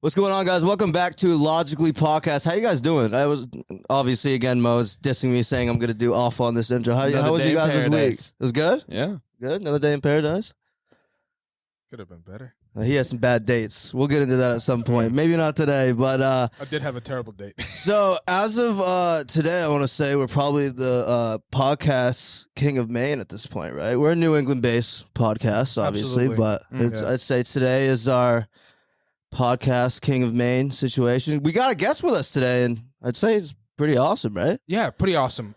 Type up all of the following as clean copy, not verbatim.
What's going on, guys? Welcome back to Logically Podcast. How you guys doing? I was obviously again Mo's dissing me, saying I'm gonna do awful on this intro. How was you guys this week? It was good. Yeah, good. Another day in paradise. Could have been better. He has some bad dates. We'll get into that at some point. Maybe not today, but I did have a terrible date. So as of today, I want to say we're probably the podcast king of Maine at this point, right? We're a New England-based podcast, obviously, Absolutely. but I'd say today is our podcast king of Maine situation. We got a guest with us today, and I'd say it's pretty awesome, right? Yeah, pretty awesome.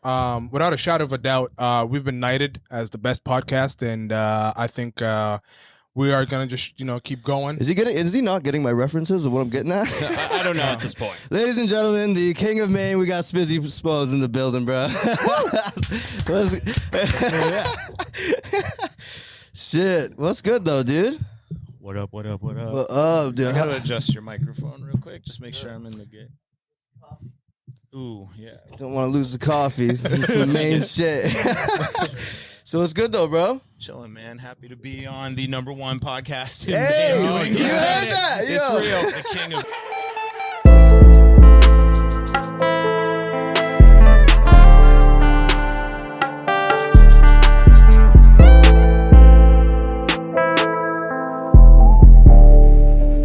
Without a shadow of a doubt, we've been knighted as the best podcast, and I think we are gonna just keep going. Is he not getting my references of what I'm getting at? I don't know at this point. Ladies and gentlemen, the king of Maine, we got Spose in the building, bro. Shit, what's good though, dude? What up? What up? What up? What up, dude? I gotta adjust your microphone real quick. Just make sure I'm in the game. Ooh, yeah. Don't want to lose the coffee. It's some Maine shit. So it's good though, bro. Chilling, man. Happy to be on the #1 podcast in Hey, New England. you heard that? It's Yo. real. The king of.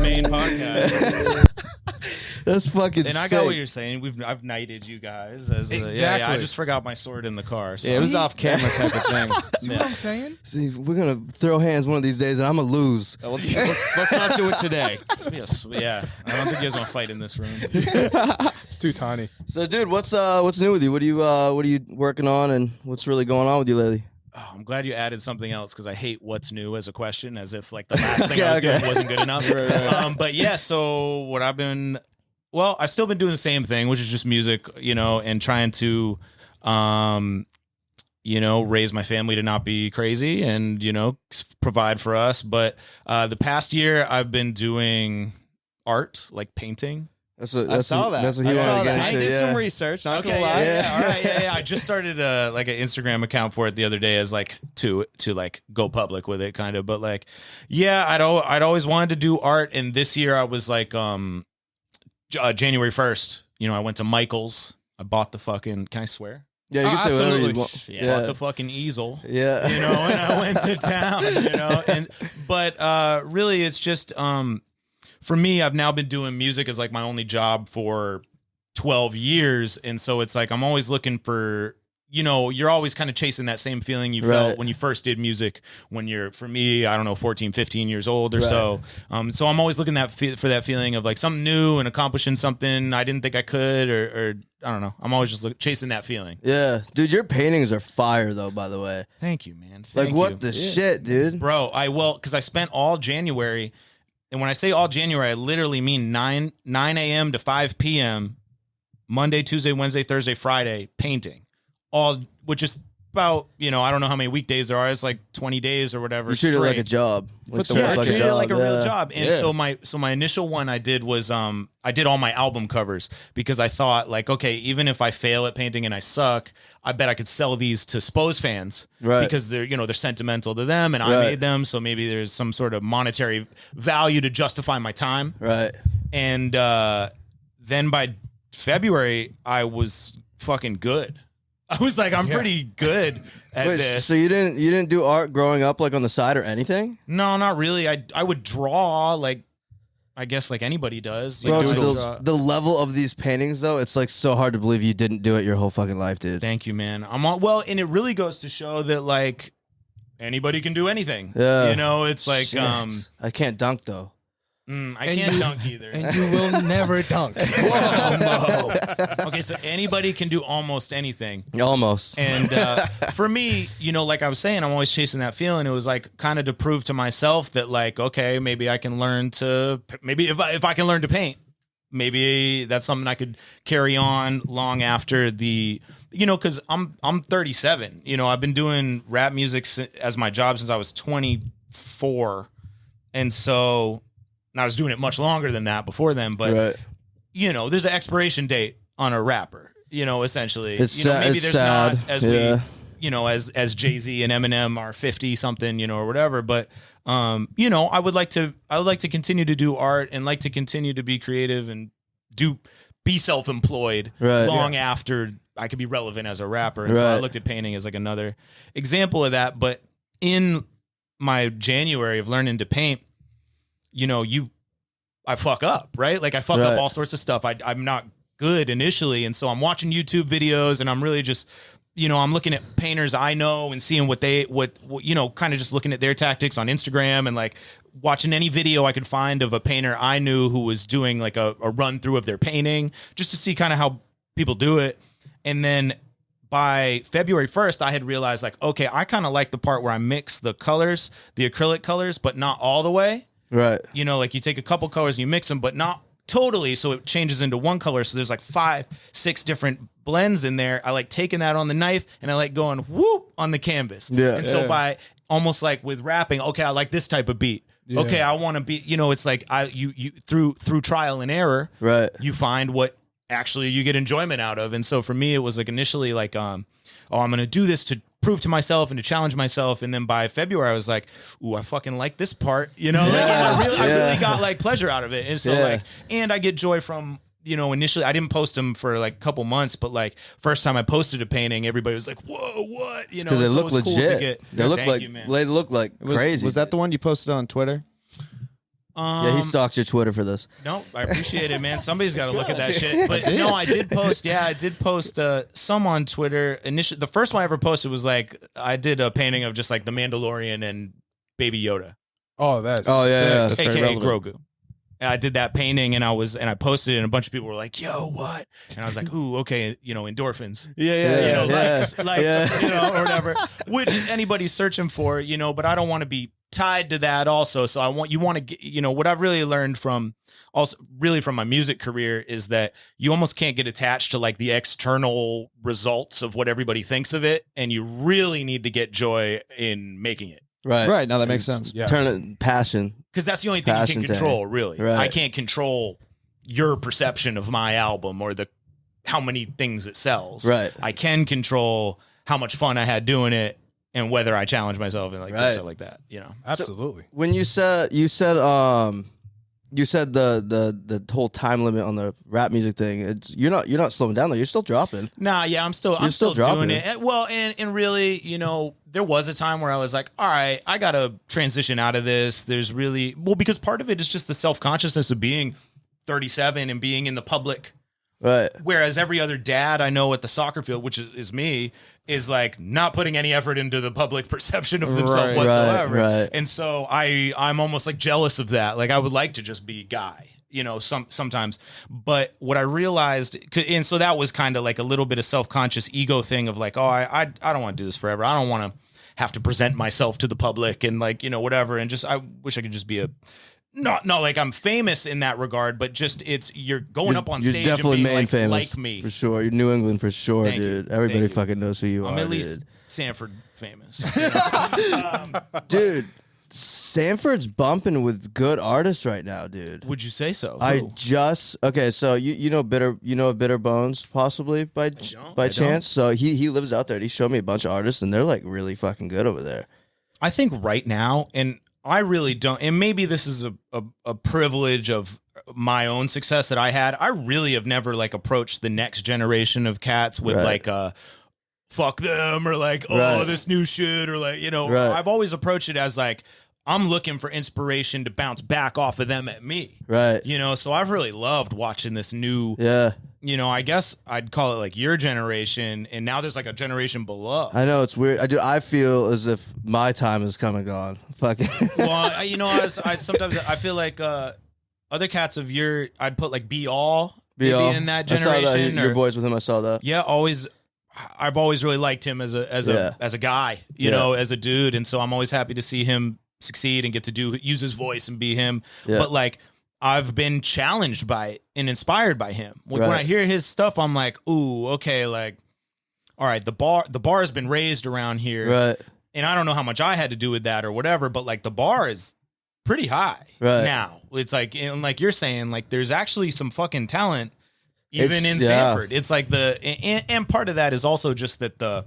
Main podcast. That's fucking And I sick. got what you're saying. I've knighted you guys as yeah, I Exactly. just forgot my sword in the car. So. Yeah, it was off camera type of thing. See what I'm saying? See, we're gonna throw hands one of these days, and I'm gonna lose. Let's not do it today. Yeah, I don't think you guys want to fight in this room. It's too tiny. So, dude, what's new with you? What are you working on, and what's really going on with you lately? Oh, I'm glad you added something else because I hate what's new as a question, as if like the last thing I was doing wasn't good enough. But yeah, so what I've still been doing the same thing, which is just music, and trying to, raise my family to not be crazy and, provide for us. But the past year I've been doing art, like painting. I saw that. That's what he wanted to get I into. did Yeah. some research. Not Okay, gonna lie. yeah, all right, yeah. I just started like an Instagram account for it the other day as like to like go public with it, kind of. But like, yeah, I'd always wanted to do art, and this year I was like, January 1st, I went to Michael's. I bought the fucking. Can I swear? Yeah, you can say whatever you absolutely. want. Yeah, bought the fucking easel. Yeah. And I went to town. But really, it's just for me, I've now been doing music as like my only job for 12 years. And so it's like I'm always looking for, you're always kind of chasing that same feeling you felt when you first did music when you're, for me, I don't know, 14, 15 years old or so. So I'm always looking for that feeling of like something new and accomplishing something I didn't think I could or I don't know. I'm always just chasing that feeling. Yeah. Dude, your paintings are fire, though, by the way. Thank you, man. Like, what the shit, dude? Bro, because I spent all January, and when I say all January, I literally mean 9 a.m. to 5 p.m., Monday, Tuesday, Wednesday, Thursday, Friday, painting. Which is about, I don't know how many weekdays there are. It's like 20 days or whatever. You treat it like a job. I treated it like a real job. And so my initial one I did was I did all my album covers because I thought like, okay, even if I fail at painting and I suck, I bet I could sell these to Spose fans because they're they're sentimental to them and I made them, so maybe there's some sort of monetary value to justify my time. Right. And then by February I was fucking good. I was like, I'm pretty good at this. So you didn't do art growing up, like on the side or anything? No, not really. I would draw, like I guess like anybody does. Bro, The the level of these paintings, though, it's like so hard to believe you didn't do it your whole fucking life, dude. Thank you, man. And it really goes to show that like anybody can do anything. Yeah. It's like Shit. I can't dunk though. I can't dunk either. And you will never dunk. Whoa, okay, so anybody can do almost anything. Almost. And for me, like I was saying, I'm always chasing that feeling. It was like kind of to prove to myself that like, okay, maybe I can learn to, if I can learn to paint, maybe that's something I could carry on long after because I'm 37. I've been doing rap music as my job since I was 24. And so I was doing it much longer than that before then, but there's an expiration date on a rapper, essentially. It's maybe it's there's sad. not as we you know, as Jay-Z and Eminem are 50 something, you know, or whatever. But, you know, I would like to continue to do art and like to continue to be creative and be self-employed long after I could be relevant as a rapper. And so I looked at painting as like another example of that. But in my January of learning to paint, you know, I fuck up, right? Like I fuck up all sorts of stuff. I'm not good initially. And so I'm watching YouTube videos and I'm really just, you know, I'm looking at painters I know and seeing what you know, kind of just looking at their tactics on Instagram and like watching any video I could find of a painter I knew who was doing like a run through of their painting just to see kind of how people do it. And then by February 1st, I had realized like, okay, I kind of like the part where I mix the colors, the acrylic colors, but not all the way. Right. You know, like you take a couple colors and you mix them, but not totally. So it changes into one color. So there's like 5-6 different blends in there. I like taking that on the knife and I like going whoop on the canvas. Yeah. And so by almost like with rapping, okay, I like this type of beat. Yeah. Okay, I want to be, you know, it's like you through trial and error, right? You find what actually you get enjoyment out of. And so for me, it was like initially like, I'm going to do this to prove to myself and to challenge myself. And then by February, I was like, ooh, I fucking like this part, you know, like, I really got like pleasure out of it. And so like, and I get joy from, you know, initially I didn't post them for like a couple months, but like first time I posted a painting, everybody was like, whoa, what? You know, they look legit. They look like crazy. Was that the one you posted on Twitter? Yeah, he stalks your Twitter for this. No, I appreciate it, man. Somebody's got to look at that shit. But no, I did post. Yeah, I did post some on Twitter. Initially, the first one I ever posted was like I did a painting of just like the Mandalorian and Baby Yoda. Oh, that's that's AKA Grogu. And I did that painting and I posted it and a bunch of people were like, "Yo, what?" And I was like, "Ooh, okay, you know, endorphins." You know, likes, you know, or whatever. Which anybody's searching for, you know, but I don't want to be tied to that also. So you want to get, you know, what I've really learned from my music career is that you almost can't get attached to like the external results of what everybody thinks of it. And you really need to get joy in making it. Right. Now that makes sense. Yes. Turn it passion. Because that's the only thing you can control, really. Right. I can't control your perception of my album or how many things it sells. Right. I can control how much fun I had doing it and whether I challenge myself and like stuff like that, you know. Absolutely. So when you said the whole time limit on the rap music thing, you're not slowing down though. You're still dropping. Nah, yeah, I'm still doing it. Well, and really, you know, there was a time where I was like, all right, I gotta transition out of this. There's really because part of it is just the self-consciousness of being 37 and being in the public. Right. Whereas every other dad I know at the soccer field, which is me, is like not putting any effort into the public perception of themselves whatsoever. Right. And so I'm almost like jealous of that. Like I would like to just be a guy, you know, sometimes. But what I realized, and so that was kind of like a little bit of self-conscious ego thing of like, oh, I don't want to do this forever. I don't want to have to present myself to the public and like, you know, whatever. And just I wish I could just be not like I'm famous in that regard, but just you're going up on stage and being like, famous, like me. For sure. You're New England for sure, dude. Everybody fucking knows who you are. I'm at least Sanford famous. Dude, Sanford's bumping with good artists right now, dude. Would you say so? So you know Bitter Bones possibly by chance? So he lives out there and he showed me a bunch of artists and they're like really fucking good over there. I think right now, and I really don't, and maybe this is a privilege of my own success that I had. I really have never like approached the next generation of cats with like fuck them or like, oh, this new shit or like, you know, I've always approached it as like, I'm looking for inspiration to bounce back off of them at me. Right. You know, so I've really loved watching this new, you know, I guess I'd call it like your generation, and now there's like a generation below. I know, it's weird. I feel as if my time has come and gone. Fucking. Well, you know, I sometimes I feel like other cats of I'd put like Be All in that generation. I saw that. Your boys with him, I saw that. Yeah, I've always really liked him as a guy, you know, as a dude, and so I'm always happy to see him succeed and get to use his voice and be him. Yeah. But like, I've been challenged by it and inspired by him. Like when I hear his stuff, I'm like, ooh, okay, like, all right, the bar has been raised around here. Right. And I don't know how much I had to do with that or whatever, but like the bar is pretty high now. It's like, and like you're saying, like there's actually some fucking talent even in Sanford. It's like and part of that is also just that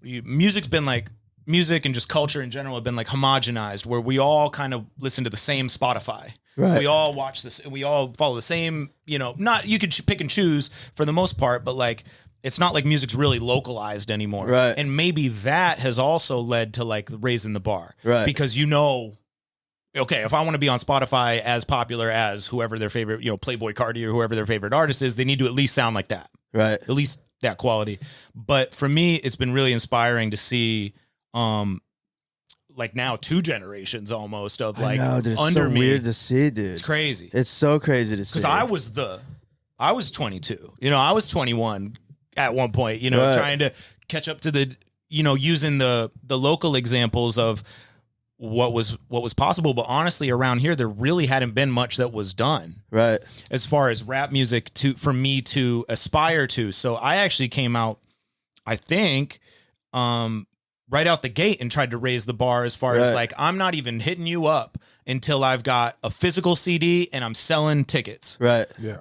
music's been like music and just culture in general have been like homogenized, where we all kind of listen to the same Spotify. Right. We all watch this. We all follow the same. Not you could pick and choose for the most part, but like it's not like music's really localized anymore. Right. And maybe that has also led to like raising the bar. Right. Because okay, if I want to be on Spotify as popular as whoever their favorite, Playboy Cardi or whoever their favorite artist is, they need to at least sound like that. Right. At least that quality. But for me, it's been really inspiring to see, like now 2 generations almost of like I know, dude, it's under so me. weird to see, dude. It's crazy. It's so crazy to see. Because I was 22. I was 21 at one point. Right. Trying to catch up to the, using the local examples of what was possible. But honestly, around here, there really hadn't been much that was done. Right. As far as rap music for me to aspire to. So I actually came out, I think, right out the gate and tried to raise the bar as far as like, I'm not even hitting you up until I've got a physical CD and I'm selling tickets. Right. Yeah.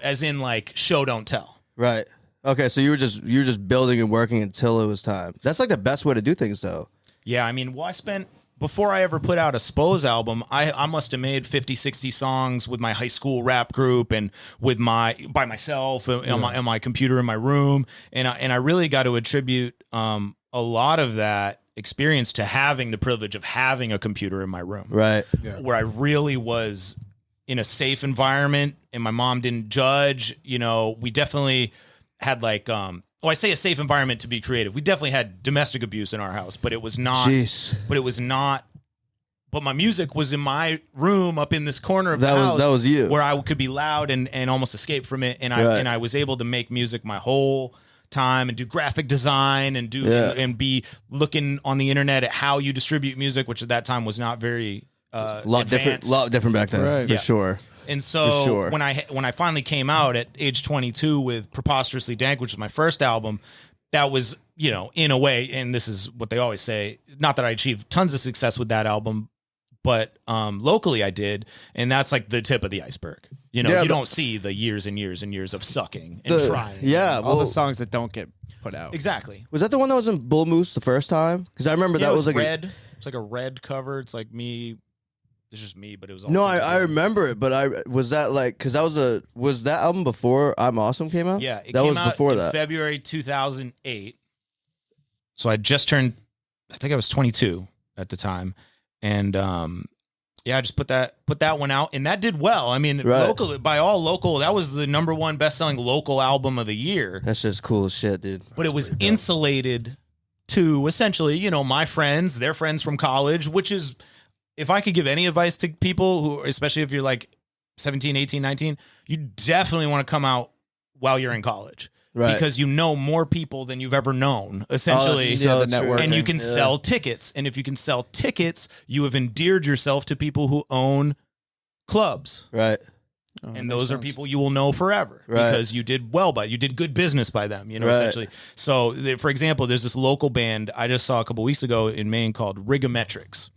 As in like show don't tell. Right. Okay, so you were just building and working until it was time. That's like the best way to do things, though. Yeah, I mean, before I ever put out a Spose album, I must have made 50, 60 songs with my high school rap group and by myself on my computer in my room. And I really got to attribute a lot of that experience to having the privilege of having a computer in my room. Right. Yeah. Where I really was in a safe environment and my mom didn't judge. We definitely had like, I say a safe environment to be creative. We definitely had domestic abuse in our house, but it was not. Jeez. But my music was in my room up in this corner of the house. That was you. Where I could be loud and almost escape from it. And I was able to make music my whole time and do graphic design and and be looking on the internet at how you distribute music, which at that time was not very lot advanced. different back then, Right. for sure. And so For sure. when I finally came out at age 22 with Preposterously Dank, which was my first album, that was, in a way, and this is what they always say, not that I achieved tons of success with that album, but locally I did, and that's like the tip of the iceberg. You don't see the years and years and years of sucking and trying. Yeah, All the songs that don't get put out. Exactly. Was that the one that was in Bull Moose the first time? Because I remember that it was like red. It's like a red cover. It's like me. It's just me, but it was all No, I remember it, but was that like because was that album before I'm Awesome came out? Yeah, it that came was out before in that. February 2008. So I just turned, I think I was 22 at the time, and I just put that one out, and that did well. I mean, locally, by all local, that was the #1 best-selling local album of the year. That's just cool as shit, dude. But it was insulated to essentially, my friends, their friends from college, which is. If I could give any advice to people who, especially if you're like 17, 18, 19, you definitely want to come out while you're in college. Right. Because you know more people than you've ever known, essentially. So the network. And you can sell tickets. And if you can sell tickets, you have endeared yourself to people who own clubs. Right. Oh, And those are people you will know forever Right. because you did you did good business by them, Right. essentially. So, for example, there's this local band I just saw a couple weeks ago in Maine called Rigometrics.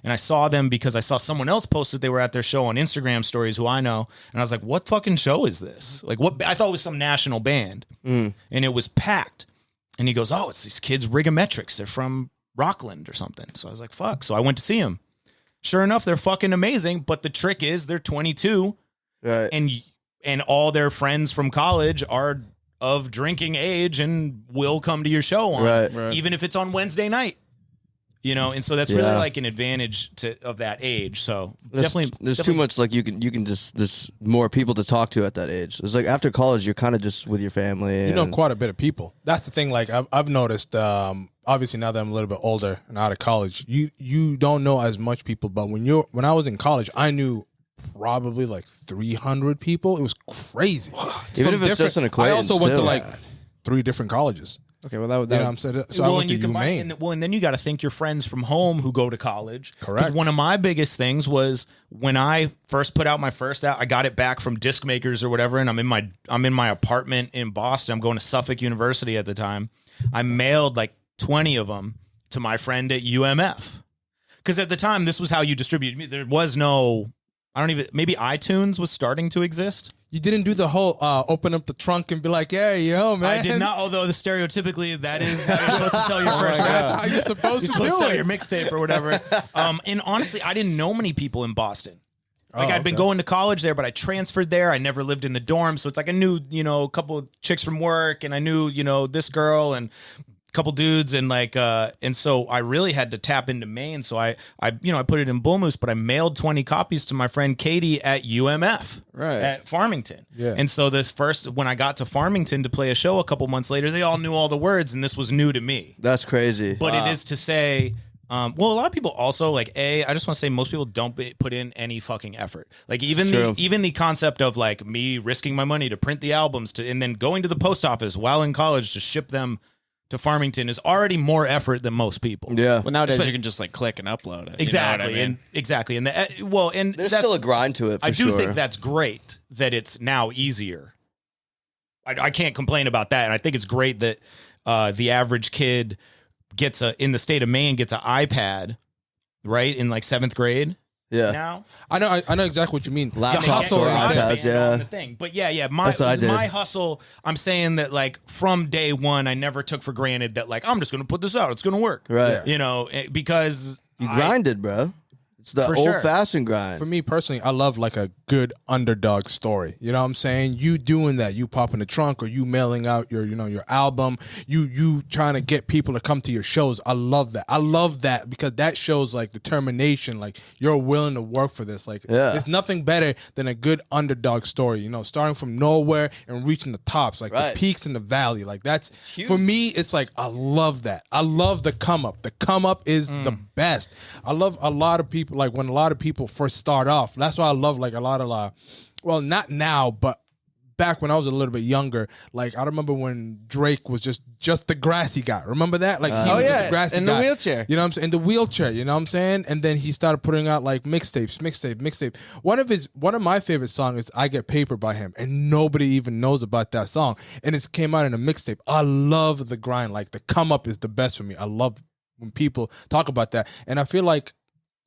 And I saw them because I saw someone else posted they were at their show on Instagram stories who I know. And I was like, what fucking show is this? Like, what? I thought it was some national band. And it was packed. And he goes, oh, it's these kids, Rigometrics. They're from Rockland or something. So I was like, fuck. So I went to see them. Sure enough, they're fucking amazing. But the trick is they're 22. Right. And all their friends from college are of drinking age and will come to your show on, Right. even if it's on Wednesday night. And so that's really like an advantage of that age. So There's too much like you can just there's more people to talk to at that age. It's like after college you're kind of just with your family. You know quite a bit of people. That's the thing. Like I've noticed. Obviously now that I'm a little bit older and out of college, you don't know as much people. But when I was in college, I knew probably like 300 people. It was crazy. Even if it's just an acquaintance. I also went to still. like 3 different colleges. Okay, well that You know what I'm saying? So I went to UMaine. And then you got to think your friends from home who go to college. Correct. 'Cause one of my biggest things was when I first put out my first out, I got it back from Disc Makers or whatever, and I'm in my apartment in Boston. I'm going to Suffolk University at the time. I mailed like 20 of them to my friend at UMF. Because at the time, this was how you distribute. There was no I don't even, maybe iTunes was starting to exist. You didn't do the whole open up the trunk and be like, "Yeah, yo, man." I did not, although the stereotypically that is how you're supposed to sell your first record. That's how you're supposed to do sell it. your mixtape or whatever. And honestly, I didn't know many people in Boston. Like I'd been going to college there, but I transferred there. I never lived in the dorm. So it's like I knew, a couple of chicks from work, and I knew, this girl and a couple dudes, and like and so I really had to tap into Maine. So I put it in Bull Moose, but I mailed 20 copies to my friend Katie at UMF. Right. At Farmington. Yeah. And so when I got to Farmington to play a show a couple months later, they all knew all the words, and this was new to me. That's crazy. But it is to say, a lot of people also I just want to say most people don't put in any fucking effort. Like even the concept of like me risking my money to print the albums and then going to the post office while in college to ship them to Farmington is already more effort than most people. Yeah. Well, nowadays you can just like click and upload it. Exactly. You know what I mean? And There's still a grind to it. For I do sure. think that's great that it's now easier. I can't complain about that. And I think it's great that the average kid in the state of Maine gets an iPad, right, in like 7th grade. Yeah. Now I know exactly what you mean. Laptops the hustle, or right there. iPads, yeah. The thing. But yeah, my That's what I did. my hustle. I'm saying that like from day one, I never took for granted that like I'm just going to put this out. It's going to work, Right. Because You grinded, bro. It's the For sure. old-fashioned grind. For me personally, I love like a good underdog story. You know what I'm saying? You doing that, you popping the trunk, or you mailing out your album, you trying to get people to come to your shows. I love that. I love that because that shows like determination, like you're willing to work for this. Like there's nothing better than a good underdog story, starting from nowhere and reaching the tops, like Right. the peaks and the valley. Like that's huge. for me, it's like I love that. I love the come up. The come up is the best. I love a lot of people, like when a lot of people first start off. That's why I love like a lot of well, not now, but back when I was a little bit younger. Like I remember when Drake was just the grassy guy. Remember that? Like he was just a grassy in guy. the wheelchair. You know what I'm saying? In the wheelchair, you know what I'm saying? And then he started putting out like mixtape. One of my favorite songs is I Get Paper by him, and nobody even knows about that song. And it came out in a mixtape. I love the grind. Like the come up is the best for me. I love when people talk about that. And I feel like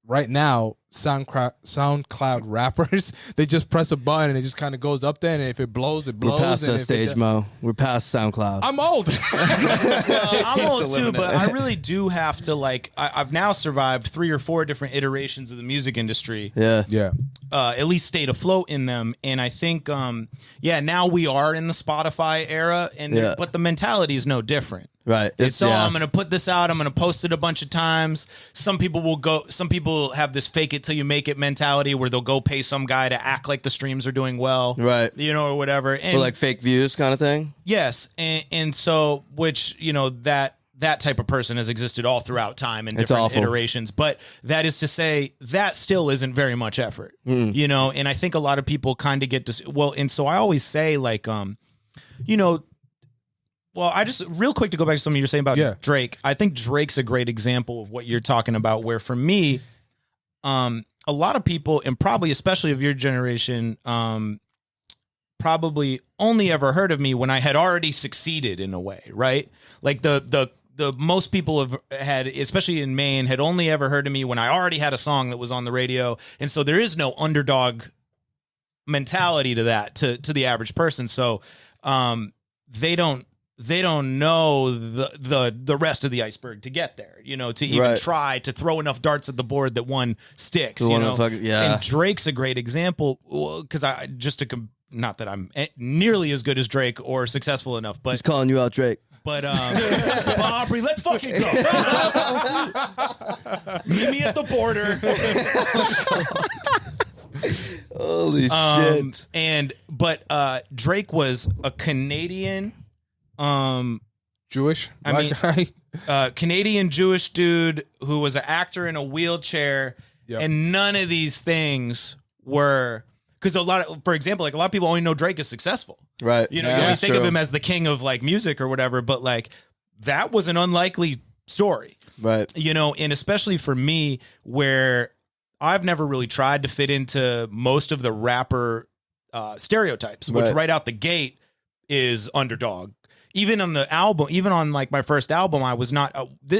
right now, SoundCloud rappers, they just press a button and it just kind of goes up there, and if it blows, it blows. We're past and that if stage, Mo. We're past SoundCloud. I'm old. I'm old still too, living but it. I really do have to I've now survived 3 or 4 different iterations of the music industry. Yeah. Yeah. At least stayed afloat in them, and I think now we are in the Spotify era, but the mentality is no different. Right. It's I'm going to put this out. I'm going to post it a bunch of times. Some people have this fake it till you make it mentality where they'll go pay some guy to act like the streams are doing well. Right. Or whatever. And Or like fake views kind of thing. yes. And so, which, that type of person has existed all throughout time in different awful. iterations. But that is to say that still isn't very much effort, and I think a lot of people kind of get and so I always say well, I just real quick to go back to something you were saying about Drake. I think Drake's a great example of what you're talking about, where for me, a lot of people, and probably especially of your generation, probably only ever heard of me when I had already succeeded in a way, right? Like the most people have had, especially in Maine, had only ever heard of me when I already had a song that was on the radio, and so there is no underdog mentality to that to the average person. So they don't know the rest of the iceberg to get there, to even try to throw enough darts at the board that one sticks, And Drake's a great example, because not that I'm nearly as good as Drake or successful enough, but He's calling you out, Drake. But Aubrey, let's fucking go. Meet me at the border. Holy shit. But Drake was a Canadian Jewish? Canadian Jewish dude who was an actor in a wheelchair, and none of these things were, because for example, like a lot of people only know Drake is successful, Right? you think of him as the king of like music or whatever, but like that was an unlikely story, right? And especially for me, where I've never really tried to fit into most of the rapper stereotypes, which right out the gate is underdog. Even on the album, even on like my first album, I was not.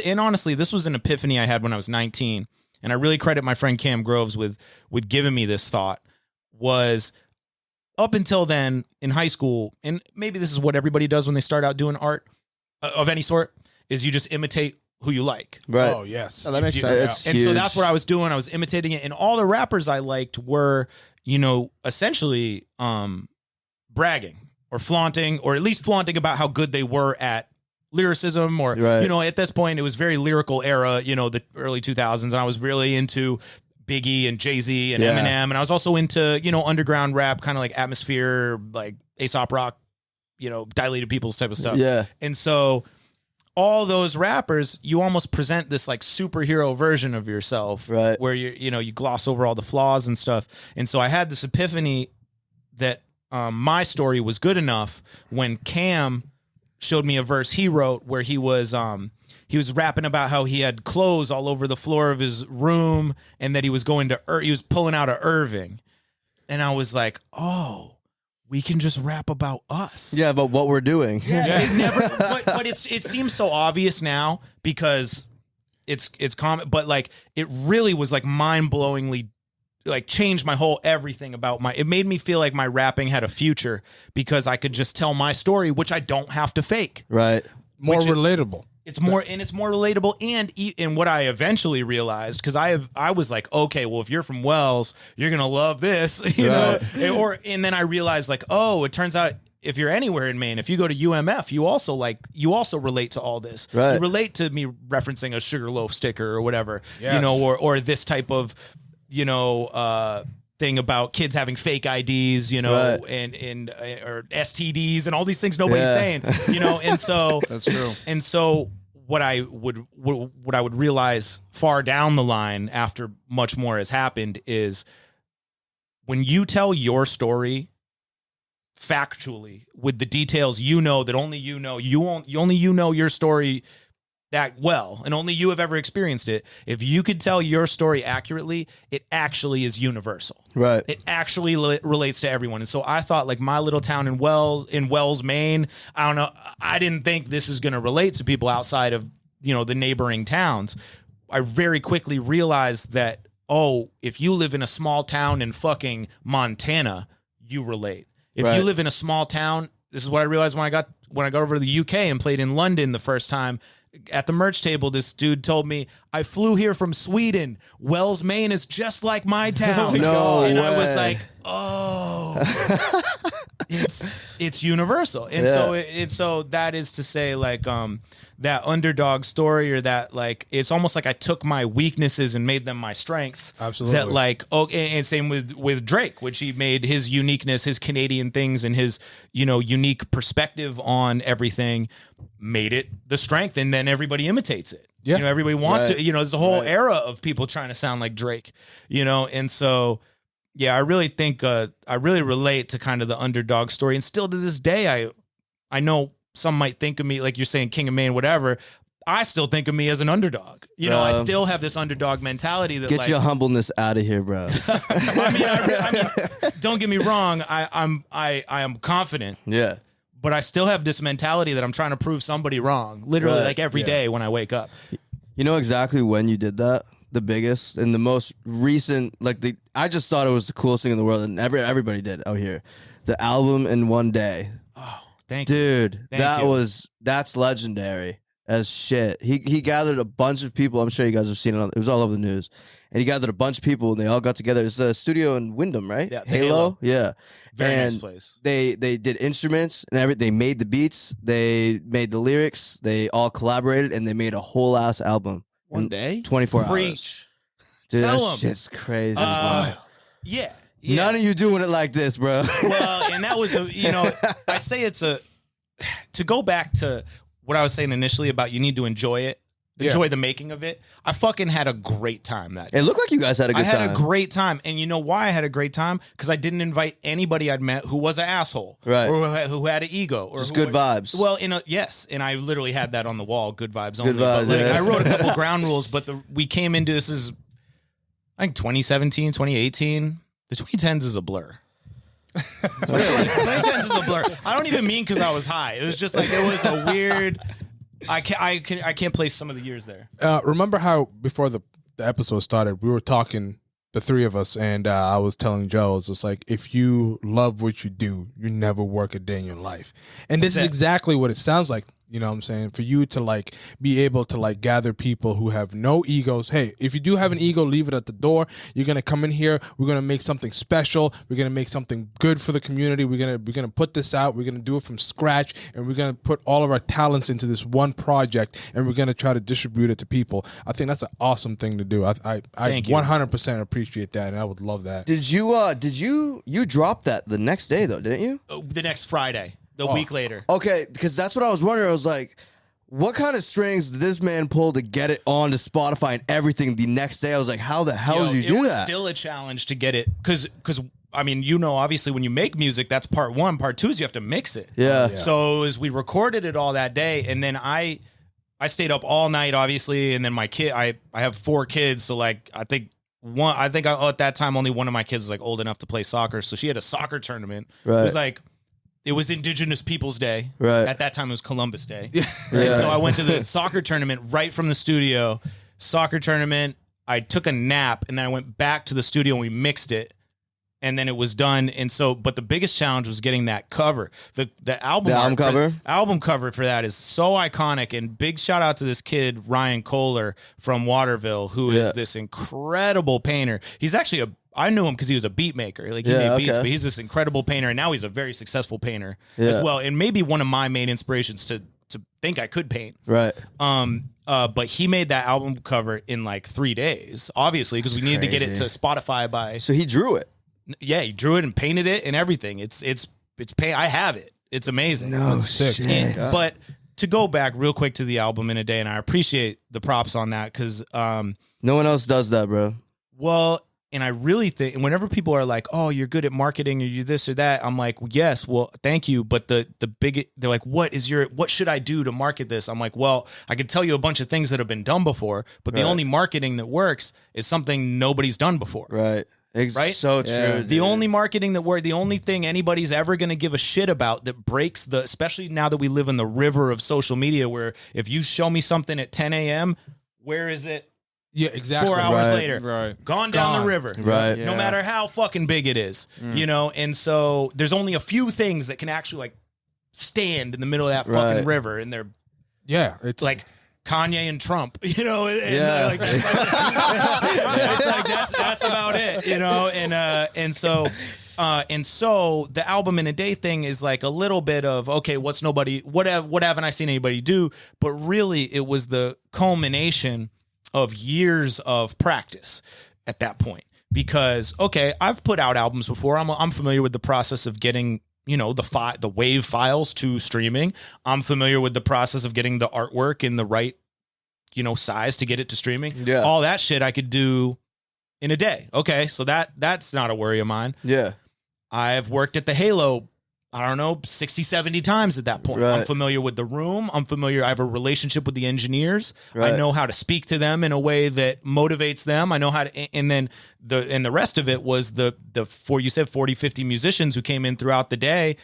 And honestly, this was an epiphany I had when I was 19. and I really credit my friend Cam Groves with giving me this thought, was up until then in high school, and maybe this is what everybody does when they start out doing art of any sort, is you just imitate who you like. Right. Oh yes. Oh, that makes sense. It's And so huge. that's what I was doing. I was imitating it. And all the rappers I liked were, you know, essentially bragging or flaunting, or at least flaunting about how good they were at lyricism, or, Right. you know, at this point it was very lyrical era, you know, the early 2000s. And I was really into Biggie and Jay-Z and Yeah. Eminem. And I was also into, you know, underground rap, kind of like Atmosphere, like Aesop Rock, you know, Dilated Peoples type of stuff. Yeah. And so all those rappers, you almost present this like superhero version of yourself, Right. where you gloss over all the flaws and stuff. And so I had this epiphany that my story was good enough when Cam showed me a verse he wrote where he was rapping about how he had clothes all over the floor of his room, and that he was going to he was pulling out of Irving. And I was like, oh, we can just rap about us. Yeah, but what we're doing. It never, but it seems so obvious now because it's common, but like it really was like mind-blowingly like changed my whole everything about it made me feel like my rapping had a future because I could just tell my story, which I don't have to fake. Right. More Which- relatable. It's more relatable, and what I eventually realized, because I was like, okay, well, if you're from Wells, you're gonna love this, you know, and then I realized like, oh, it turns out if you're anywhere in Maine, if you go to UMF, you also relate to all this. Right. You relate to me referencing a Sugarloaf sticker or whatever, Yes. you know, or this type of, you know, thing about kids having fake IDs, you know, Right. and or STDs and all these things nobody's Yeah. saying, you know, and so That's true. and so what I would realize far down the line after much more has happened is when you tell your story factually with the details you know that only you know, only you know your story that well, and only you have ever experienced it. If you could tell your story accurately, it actually is universal. Right. It actually relates to everyone. And so I thought like my little town in Wells, Maine, I don't know, I didn't think this is going to relate to people outside of, you know, the neighboring towns. I very quickly realized that, oh, if you live in a small town in fucking Montana, you relate. If Right. you live in a small town, this is what I realized when I got over to the UK and played in London the first time. At the merch table, this dude told me, I flew here from Sweden. Wells, Maine is just like my town. No and I was way. like, oh, it's universal. And so that is to say, like, that underdog story, or that, like, it's almost like I took my weaknesses and made them my strengths. Absolutely. That, like, and same with Drake, which he made his uniqueness, his Canadian things, and his, you know, unique perspective on everything, made it the strength, and then everybody imitates it. Yeah. You know, everybody wants Right. to, you know, there's a whole Right. era of people trying to sound like Drake, you know, and so, yeah, I really think, I really relate to kind of the underdog story, and still to this day, I know some might think of me, like you're saying, King of Maine, whatever. I still think of me as an underdog. You know, I still have this underdog mentality that, Get like, your humbleness out of here, bro. I mean, don't get me wrong. I am confident, Yeah. but I still have this mentality that I'm trying to prove somebody wrong, literally, Right. like every day when I wake up. You know exactly when you did that? The biggest and the most recent, I just thought it was the coolest thing in the world, and everybody did out here. The album in one day. Oh, thank you. Dude, Thank you. that's legendary as shit. He gathered a bunch of people. I'm sure you guys have seen it. It was all over the news. And he gathered a bunch of people, and they all got together. It's a studio in Wyndham, right? Yeah, the Halo. Halo. Yeah. Very nice And place. They did instruments and everything. They made the beats. They made the lyrics. They all collaborated, and they made a whole ass album. One in day? 24 hours. Preach. Dude, Tell that 'em. shit's crazy. Yeah. None of you doing it like this, bro. Well, and that was I say to go back to what I was saying initially about you need to enjoy it, enjoy the making of it. I fucking had a great time that day. It looked like you guys had a good I had time. a great time. And you know why I had a great time? Because I didn't invite anybody I'd met who was an asshole. Right. Or who had an ego. Or Just who good was- vibes. Well, yes. And I literally had that on the wall. Good vibes only. Good vibes, But, like, yeah. I wrote a couple ground rules, but we came into this is, I think 2017, 2018. The 2010s is a blur. 2010s is a blur. I don't even mean because I was high. It was just like it was a weird. I can't place some of the years there. Remember how before the the episode started, we were talking, the three of us, and I was telling Joe, it's just like, if you love what you do, you never work a day in your life. And this is exactly what it sounds like. You know what I'm saying? For you to like be able to like gather people who have no egos. Hey, if you do have an ego, leave it at the door. You're gonna come in here. We're gonna make something special. We're gonna make something good for the community. We're gonna put this out. We're gonna do it from scratch, and we're gonna put all of our talents into this one project, and we're gonna try to distribute it to people. I think that's an awesome thing to do. I 100% appreciate that, and I would love that. Did you drop that the next day though? Didn't you? The next Friday. A week later. Okay, because that's what I was wondering. I was like, what kind of strings did this man pull to get it on to Spotify and everything the next day? I was like, how the hell did you do that? It was still a challenge to get it because I mean, you know, obviously when you make music, that's part one. Part two is you have to mix it. Yeah. So as we recorded it all that day, and then I stayed up all night, obviously, and then my kid, I have 4 kids, so like at that time only one of my kids was like old enough to play soccer, so she had a soccer tournament. Right. It was Indigenous Peoples Day. Right. At that time, it was Columbus Day. Yeah. And so I went to the soccer tournament right from the studio. Soccer tournament. I took a nap, and then I went back to the studio, and we mixed it. And then it was done. And so, but the biggest challenge was getting that cover. The album cover for that is so iconic. And big shout out to this kid, Ryan Kohler from Waterville, who is this incredible painter. He's actually I knew him because he was a beat maker. Like he made beats, but he's this incredible painter, and now he's a very successful painter as well. And maybe one of my main inspirations to think I could paint. Right. But he made that album cover in like 3 days, obviously, because we needed to get it to Spotify by. So he drew it. Yeah, he drew it and painted it and everything. It's paint. I have it. It's amazing. No shit. But to go back real quick to the album in a day, and I appreciate the props on that because no one else does that, bro. Well. And I really think, and whenever people are like, "Oh, you're good at marketing, or you this or that," I'm like, "Yes, well, thank you." But they're like, "What should I do to market this?" I'm like, "Well, I can tell you a bunch of things that have been done before, but the only marketing that works is something nobody's done before." Right. Right? So true. Yeah. The only marketing that works, the only thing anybody's ever going to give a shit about that breaks especially now that we live in the river of social media, where if you show me something at 10 a.m., where is it? Yeah, exactly. 4 hours later, gone down the river. Right. No matter how fucking big it is, you know. And so there's only a few things that can actually like stand in the middle of that fucking river, and they're it's like Kanye and Trump, you know. And like, it's like that's about it, you know. And so the album in a day thing is like a little bit of, okay, what haven't I seen anybody do? But really, it was the culmination of years of practice at that point, because okay, I've put out albums before. I'm familiar with the process of getting, you know, the WAV files to streaming. I'm familiar with the process of getting the artwork in the right, you know, size to get it to streaming. Yeah. All that shit I could do in a day. Okay, so that's not a worry of mine. Yeah. I've worked at the Halo, I don't know, 60, 70 times at that point. Right. I'm familiar with the room. I have a relationship with the engineers. Right. I know how to speak to them in a way that motivates them. I know how to, and then the rest of it was you said 40, 50 musicians who came in throughout the day.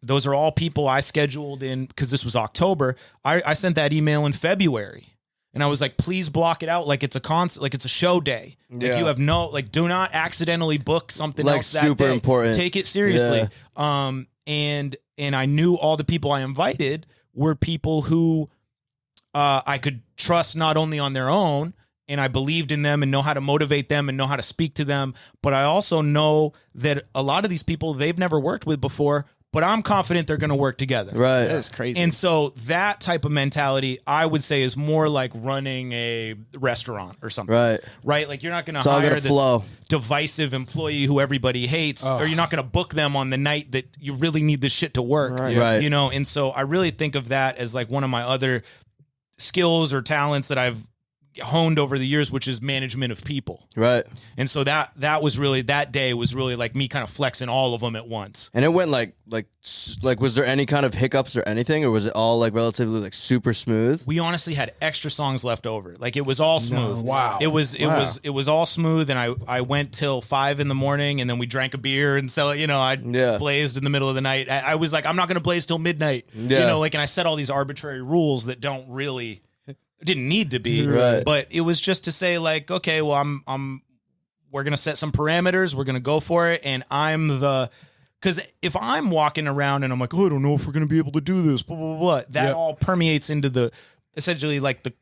Those are all people I scheduled in, because this was October. I sent that email in February. And I was like, please block it out like it's a concert, like it's a show day. Yeah. Like you have do not accidentally book something like else that super day. important. Take it seriously. Yeah. And I knew all the people I invited were people who I could trust not only on their own, and I believed in them and know how to motivate them and know how to speak to them, but I also know that a lot of these people they've never worked with before, but I'm confident they're going to work together. Right. That is crazy. And so that type of mentality, I would say, is more like running a restaurant or something. Right. Right? Like you're not going to all hire gonna this flow. divisive employee who everybody hates, or you're not going to book them on the night that you really need this shit to work. Right. Right. You know, and so I really think of that as like one of my other skills or talents that I've honed over the years, which is management of people. Right. And so that was really, that day was really like me kind of flexing all of them at once. And it went like was there any kind of hiccups or anything, or was it all like relatively like super smooth? We honestly had extra songs left over. Like it was all smooth. Wow. It was all smooth, and I went till 5 a.m, and then we drank a beer and I blazed in the middle of the night. I was like, I'm not gonna blaze till midnight. Yeah. You know, like, and I set all these arbitrary rules that don't really didn't need to be, Right. but it was just to say like, okay, well, we're gonna set some parameters, we're gonna go for it, and because if I'm walking around and I'm like, oh, I don't know if we're gonna be able to do this, blah blah blah, that all permeates into essentially like the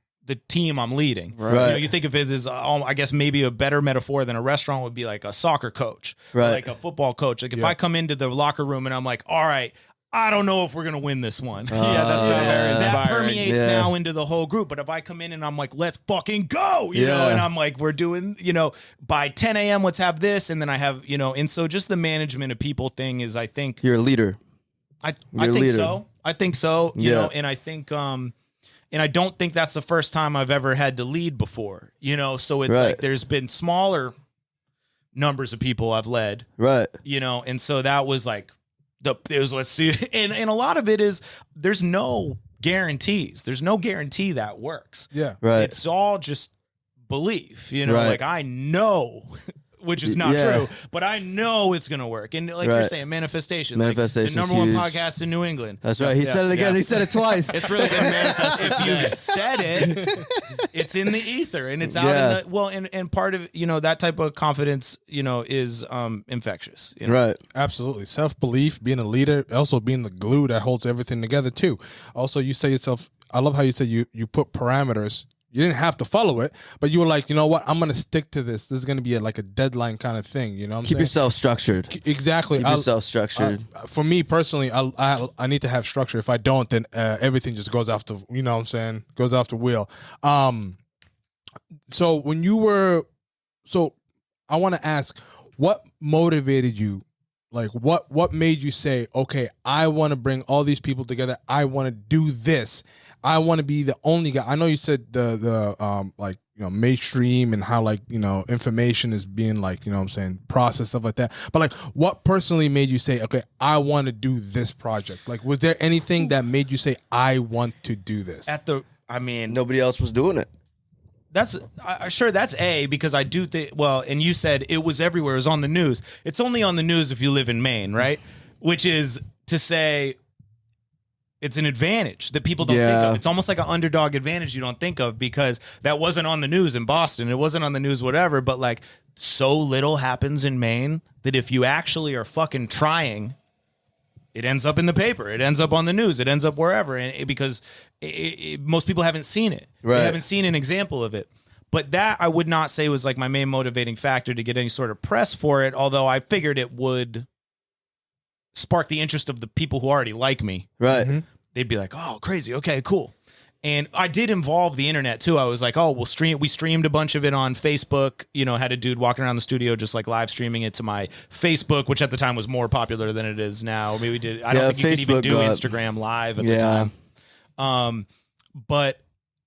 team I'm leading. Right. You know, you think of it as, I guess maybe a better metaphor than a restaurant would be like a soccer coach, right? Like a football coach. Like if I come into the locker room and I'm like, all right, I don't know if we're gonna win this one. That's very inspiring. That permeates now into the whole group. But if I come in and I'm like, let's fucking go, you know, and I'm like, we're doing, you know, by 10 a.m. let's have this, and then I have, you know, and so just the management of people thing is, I think you're a leader. I think so. I think so. You know, and I think and I don't think that's the first time I've ever had to lead before, you know? So it's like there's been smaller numbers of people I've led, right? You know, and so that was like, let's see. And a lot of it is there's no guarantees. There's no guarantee that works. Yeah. Right. It's all just belief, you know, Right. like I know. Which is not true, but I know it's gonna work. And like you're saying, manifestation. Manifestation, like the number one podcast in New England. That's right. He said it again. He said it twice. It's really been manifested. If you said it, it's in the ether, and it's out in the and part of, you know, that type of confidence, you know, is infectious. You know? Right. Absolutely. Self-belief, being a leader, also being the glue that holds everything together too. Also, you say yourself, I love how you said you put parameters. You didn't have to follow it, but you were like, you know what? I'm going to stick to this. This is going to be like a deadline kind of thing. You know what I'm saying? Keep yourself structured. Exactly. Keep yourself structured. For me personally, I need to have structure. If I don't, then everything just goes off the, you know what I'm saying? Goes off the wheel. So when you were, I want to ask, what motivated you? Like what made you say, okay, I want to bring all these people together. I want to do this. I want to be the only guy. I know you said the like, you know, mainstream and how, like, you know, information is being, like, you know what I'm saying, processed, stuff like that. But like, what personally made you say, okay, I want to do this project? Like, was there anything that made you say, I want to do this? Nobody else was doing it. That's sure that's because I do think, well, and you said it was everywhere. It was on the news. It's only on the news if you live in Maine, right? Which is to say, it's an advantage that people don't think of. It's almost like an underdog advantage you don't think of, because that wasn't on the news in Boston. It wasn't on the news, whatever. But like, so little happens in Maine that if you actually are fucking trying, it ends up in the paper. It ends up on the news. It ends up wherever, and because most people haven't seen it. Right. They haven't seen an example of it. But that I would not say was like my main motivating factor to get any sort of press for it, although I figured it would spark the interest of the people who already like me. Right. Mm-hmm. They'd be like, oh, crazy. Okay, cool. And I did involve the internet too. I was like, oh, we streamed a bunch of it on Facebook, you know, had a dude walking around the studio just like live streaming it to my Facebook, which at the time was more popular than it is now. Maybe we did. I don't think you could even do Instagram live at the time. But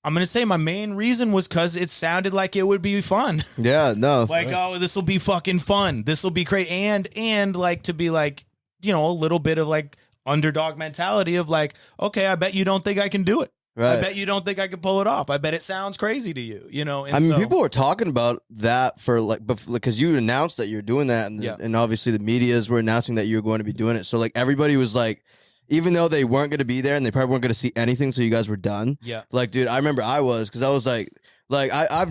I'm going to say my main reason was because it sounded like it would be fun. Yeah, no. Like, oh, this will be fucking fun. This will be great. And like to be like, you know, a little bit of like underdog mentality of like, okay, I bet you don't think I can do it. Right. I bet you don't think I can pull it off. I bet it sounds crazy to you, you know? And I mean, people were talking about that for like, because you announced that you're doing that, and, and obviously the medias were announcing that you were going to be doing it. So like everybody was like, even though they weren't going to be there and they probably weren't going to see anything until you guys were done. Yeah. Like, dude, I remember I was, because I was like I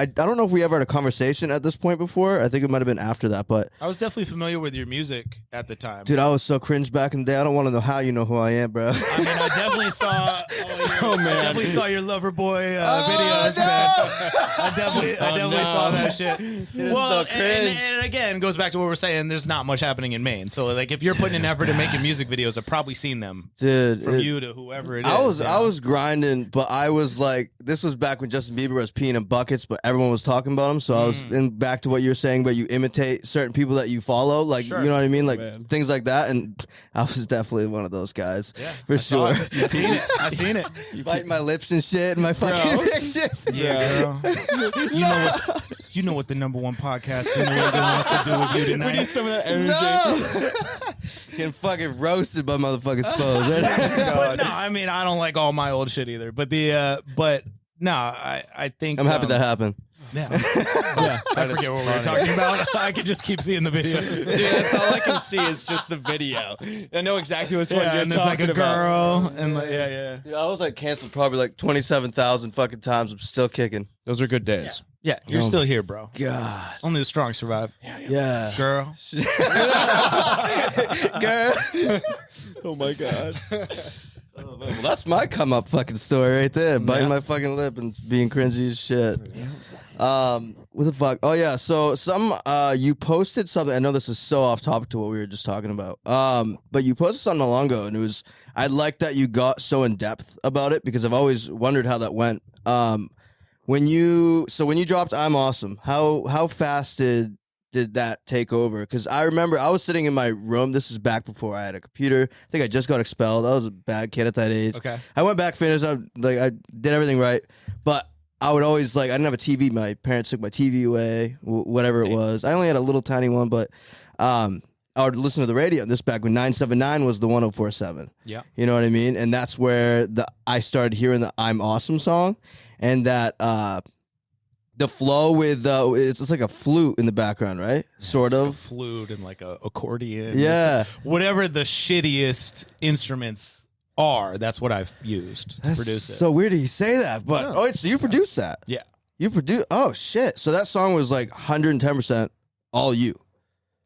don't know if we ever had a conversation at this point before. I think it might have been after that, but I was definitely familiar with your music at the time. Dude, I was so cringe back in the day. I don't want to know how you know who I am, bro. I mean, I definitely saw. I definitely saw your Loverboy videos, no! man. I definitely saw that shit. Well, so cringe. And again, it goes back to what we're saying. There's not much happening in Maine, so like if you're putting an effort in making music videos, I've probably seen them. Dude, from you to whoever it is. I was grinding, but I was like, this was back when Justin Bieber was peeing in buckets, but everyone was talking about him. So I was back to what you were saying, but you imitate certain people that you follow, like you know what I mean, like things like that. And I was definitely one of those guys, for sure. I seen it. You biting my lips and shit, and my fucking pictures. Yeah, girl. You know what the number one podcast in the world wants to do with you tonight. We need some of that energy. No! Getting fucking roasted by motherfucking Spose. But no, I mean, I don't like all my old shit either. But no, I think I'm happy that happened. Yeah. I forget what we were talking about. I could just keep seeing the videos. Dude, that's all I can see is just the video. I know exactly what's what you're And there's like talking a about. girl, and like, yeah. Dude, I was like canceled probably like 27,000 fucking times. I'm still kicking. Those are good days. Yeah, you're still here, bro. God. Only the strong survive. Yeah. Girl. Girl. Oh my god. Oh, man. Well, that's my come up fucking story right there. Biting my fucking lip and being cringy as shit. What the fuck? Oh yeah. So you posted something. I know this is so off topic to what we were just talking about. But you posted something long ago, and it was. I like that you got so in depth about it because I've always wondered how that went. When you dropped "I'm Awesome," how fast did that take over? Because I remember I was sitting in my room. This is back before I had a computer. I think I just got expelled. I was a bad kid at that age. Okay. I went back, finished. I did everything right, but I would always I didn't have a TV. My parents took my TV away, whatever it was. I only had a little tiny one, but I would listen to the radio. This back when 979 was the 104.7. Yeah. You know what I mean? And that's where I started hearing the "I'm Awesome" song, and that the flow with it's like a flute in the background, right? Sort It's of like a flute and like a accordion. Yeah. It's whatever the shittiest instruments are, that's what I've used to That's produce it. so weird that you say that, but so you produced that? Yeah. You produced? Oh shit! So that song was like 110% all you.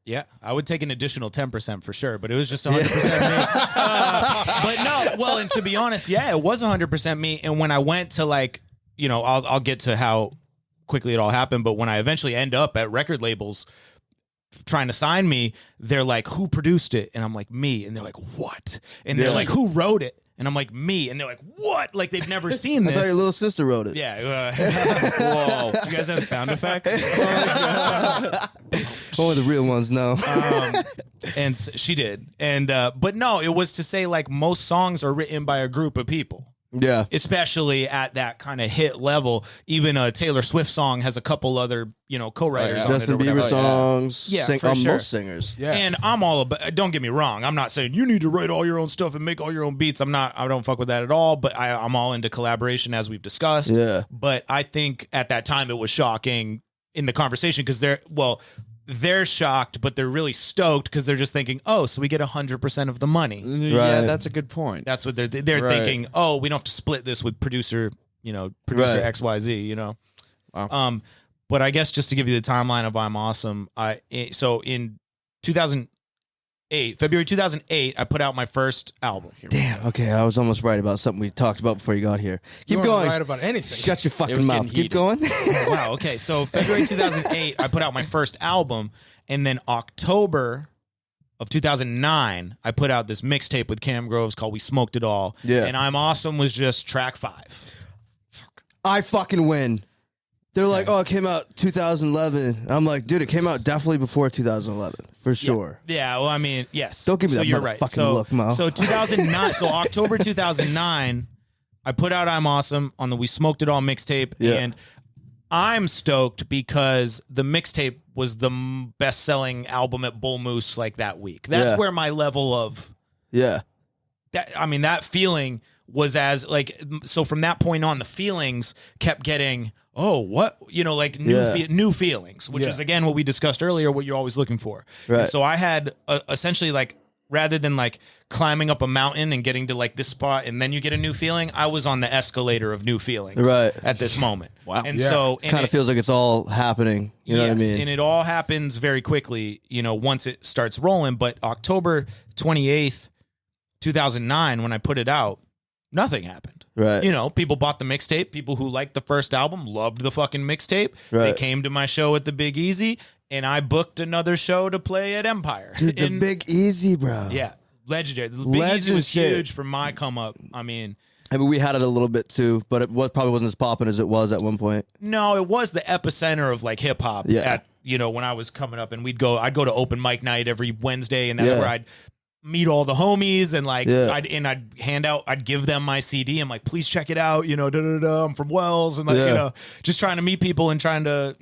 Yeah, I would take an additional 10% for sure, but it was just 100% me. But no, well, and to be honest, yeah, it was 100% me. And when I went to I'll get to how quickly it all happened, but when I eventually end up at record labels trying to sign me, they're like, "Who produced it?" And I'm like, "Me." And they're like, "What?" And they're like, "Who wrote it?" And I'm like, "Me." And they're like, "What?" Like they've never seen I this. thought your little sister wrote it. Yeah. Whoa. You guys have sound effects? Only the real ones know. And she did. And but no, it was to say like most songs are written by a group of people. Yeah. Especially at that kind of hit level. Even a Taylor Swift song has a couple other, co-writers on Justin it. Or Bieber whatever. songs. Yeah, for sure. Most singers. Yeah. And I'm all about, don't get me wrong, I'm not saying you need to write all your own stuff and make all your own beats. I don't fuck with that at all, but I'm all into collaboration as we've discussed. Yeah. But I think at that time it was shocking in the conversation because they're shocked, but they're really stoked because they're just thinking, oh, so we get 100% of the money. Yeah, that's a good point. That's what they're thinking. Oh, we don't have to split this with producer XYZ. Wow. But I guess just to give you the timeline of "I'm Awesome," so in 2008, February 2008, I put out my first album. Damn. Okay, I was almost right about something we talked about before you got here. Keep You weren't going. right about anything. Shut your fucking was mouth. getting Keep heated. going. Wow. Okay. So February 2008, I put out my first album, and then October of 2009, I put out this mixtape with Cam Groves called "We Smoked It All." Yeah. And "I'm Awesome" was just track 5. I fucking win. They're like, oh, it came out 2011. I'm like, dude, it came out definitely before 2011 for sure. Yeah. Well, I mean, yes. Don't give me so that you're right. motherfucking So, look, Mo. So 2009. So October 2009, I put out "I'm Awesome" on the "We Smoked It All" mixtape, Yeah. and I'm stoked because the mixtape was the best-selling album at Bull Moose like that week. That's Yeah. where my level of Yeah. that feeling was so from that point on, the feelings kept getting, oh, what, new feelings, which is again what we discussed earlier, what you're always looking for. Right. And so I had essentially rather than climbing up a mountain and getting to this spot and then you get a new feeling, I was on the escalator of new feelings at this moment. Wow. And Yeah. so Kind of feels like it's all happening. You know what I mean? and it all happens very quickly, once it starts rolling. But October 28th, 2009, when I put it out, nothing happened. Right. People bought the mixtape. People who liked the first album loved the fucking mixtape. They Right. came to my show at the Big Easy, and I booked another show to play at Empire. Dude, the Big Easy, bro. Yeah, legendary. The Big Legend Easy was shit. huge for my come up. I mean, we had it a little bit too, but it probably wasn't as popping as it was at one point. no, it was the epicenter of hip hop. Yeah. At when I was coming up, and I'd go to open mic night every Wednesday, and that's Yeah. where I'd meet all the homies and Yeah. I'd give them my CD. I'm like, please check it out. I'm from Wells, and just trying to meet people and trying to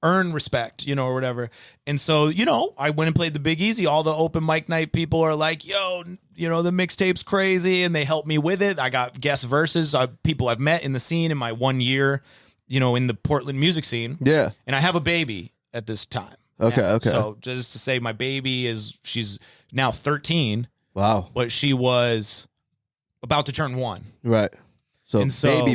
earn respect, or whatever. And so I went and played the Big Easy. All the open mic night people are like, yo, the mixtape's crazy, and they helped me with it. I got guest verses, people I've met in the scene in my 1 year in the Portland music scene. Yeah. And I have a baby at this time. Okay, now. okay. So just to say, my baby she's now 13. Wow. But she was about to turn 1. Right. So,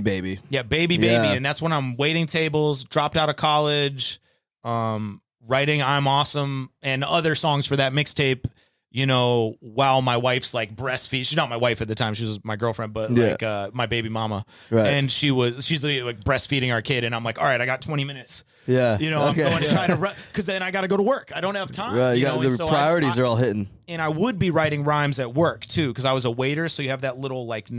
baby. Yeah, baby. Yeah. And that's when I'm waiting tables, dropped out of college, writing I'm Awesome and other songs for that mixtape, while my wife's like breastfeed. She's not my wife at the time. She was my girlfriend, but like my baby mama. Right. And she's like breastfeeding our kid. And I'm like, all right, I got 20 minutes. Yeah. I'm going to try to because then I got to go to work. I don't have time. Right. The priorities are all hitting. And I would be writing rhymes at work too, because I was a waiter. So you have that little like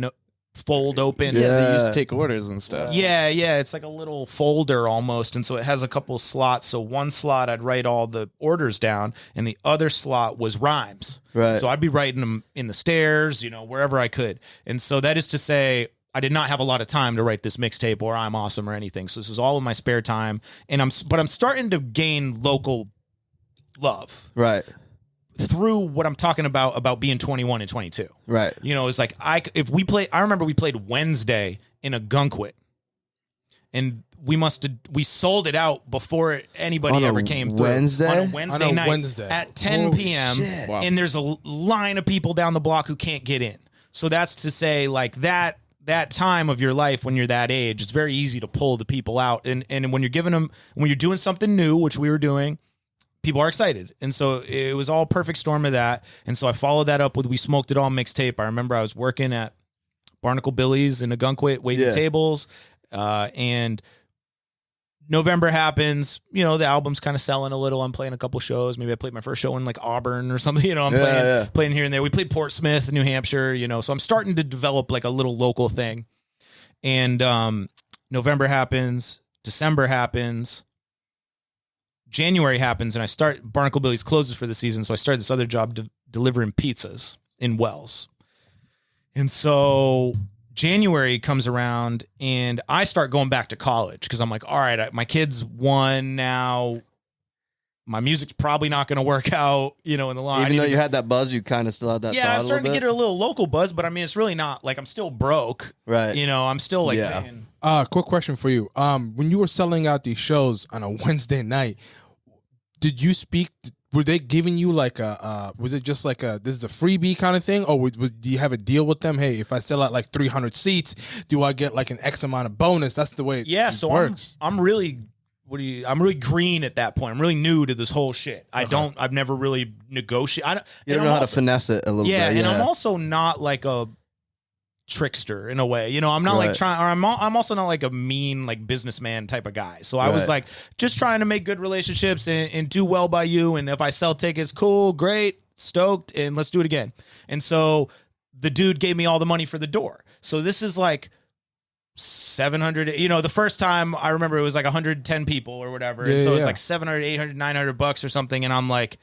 fold open. Yeah, they used to take orders and stuff. Yeah, it's like a little folder almost, and so it has a couple slots. So one slot I'd write all the orders down, and the other slot was rhymes. Right. So I'd be writing them in the stairs, wherever I could. And so that is to say, I did not have a lot of time to write this mixtape or I'm Awesome or anything. So this was all in my spare time, and I'm starting to gain local love. Right. Through what I'm talking about being 21 and 22. Right. It's like I remember we played Wednesday in a Gunkwit, and we sold it out before anybody ever came through. Wednesday? On a Wednesday night at 10 p.m. Shit. Wow. And there's a line of people down the block who can't get in. So that's to say, like that time of your life when you're that age, it's very easy to pull the people out. And when you're doing something new, which we were doing, people are excited. And so it was all perfect storm of that. And so I followed that up with We Smoked It All mixtape. I remember I was working at Barnacle Billy's in a Gunkwit, waiting tables. And November happens, the album's kind of selling a little. I'm playing a couple shows. Maybe I played my first show in like Auburn or something, I'm playing here and there. We played Portsmouth, New Hampshire, so I'm starting to develop like a little local thing. And November happens, December happens, January happens, and Barnacle Billy's closes for the season, so I started this other job delivering pizzas in Wells. And so January comes around, and I start going back to college because I'm like, all right, my kid's 1 now. My music's probably not going to work out, in the long. Even though you had that buzz, you kind of still had that. Yeah, I'm starting to get a little local buzz, but I mean, it's really not like I'm still broke, right? I'm still like. Paying. Quick question for you. When you were selling out these shows on a Wednesday night, did you speak? Were they giving you like was it just like this is a freebie kind of thing? Or do you have a deal with them? Hey, if I sell out like 300 seats, do I get like an X amount of bonus? That's the way it works. I'm really green at that point. I'm really new to this whole shit. I've never really negotiated. You don't know how to finesse it a little bit. Yeah, and I'm also not like a trickster in a way. I'm not like trying, or I'm also not like a mean like businessman type of guy. So I was like just trying to make good relationships and do well by you. And if I sell tickets, cool, great, stoked, and let's do it again. And so the dude gave me all the money for the door. So this is like 700, the first time I remember it was like 110 people or whatever. And so it's like 700, 800, 900 bucks or something. And I'm like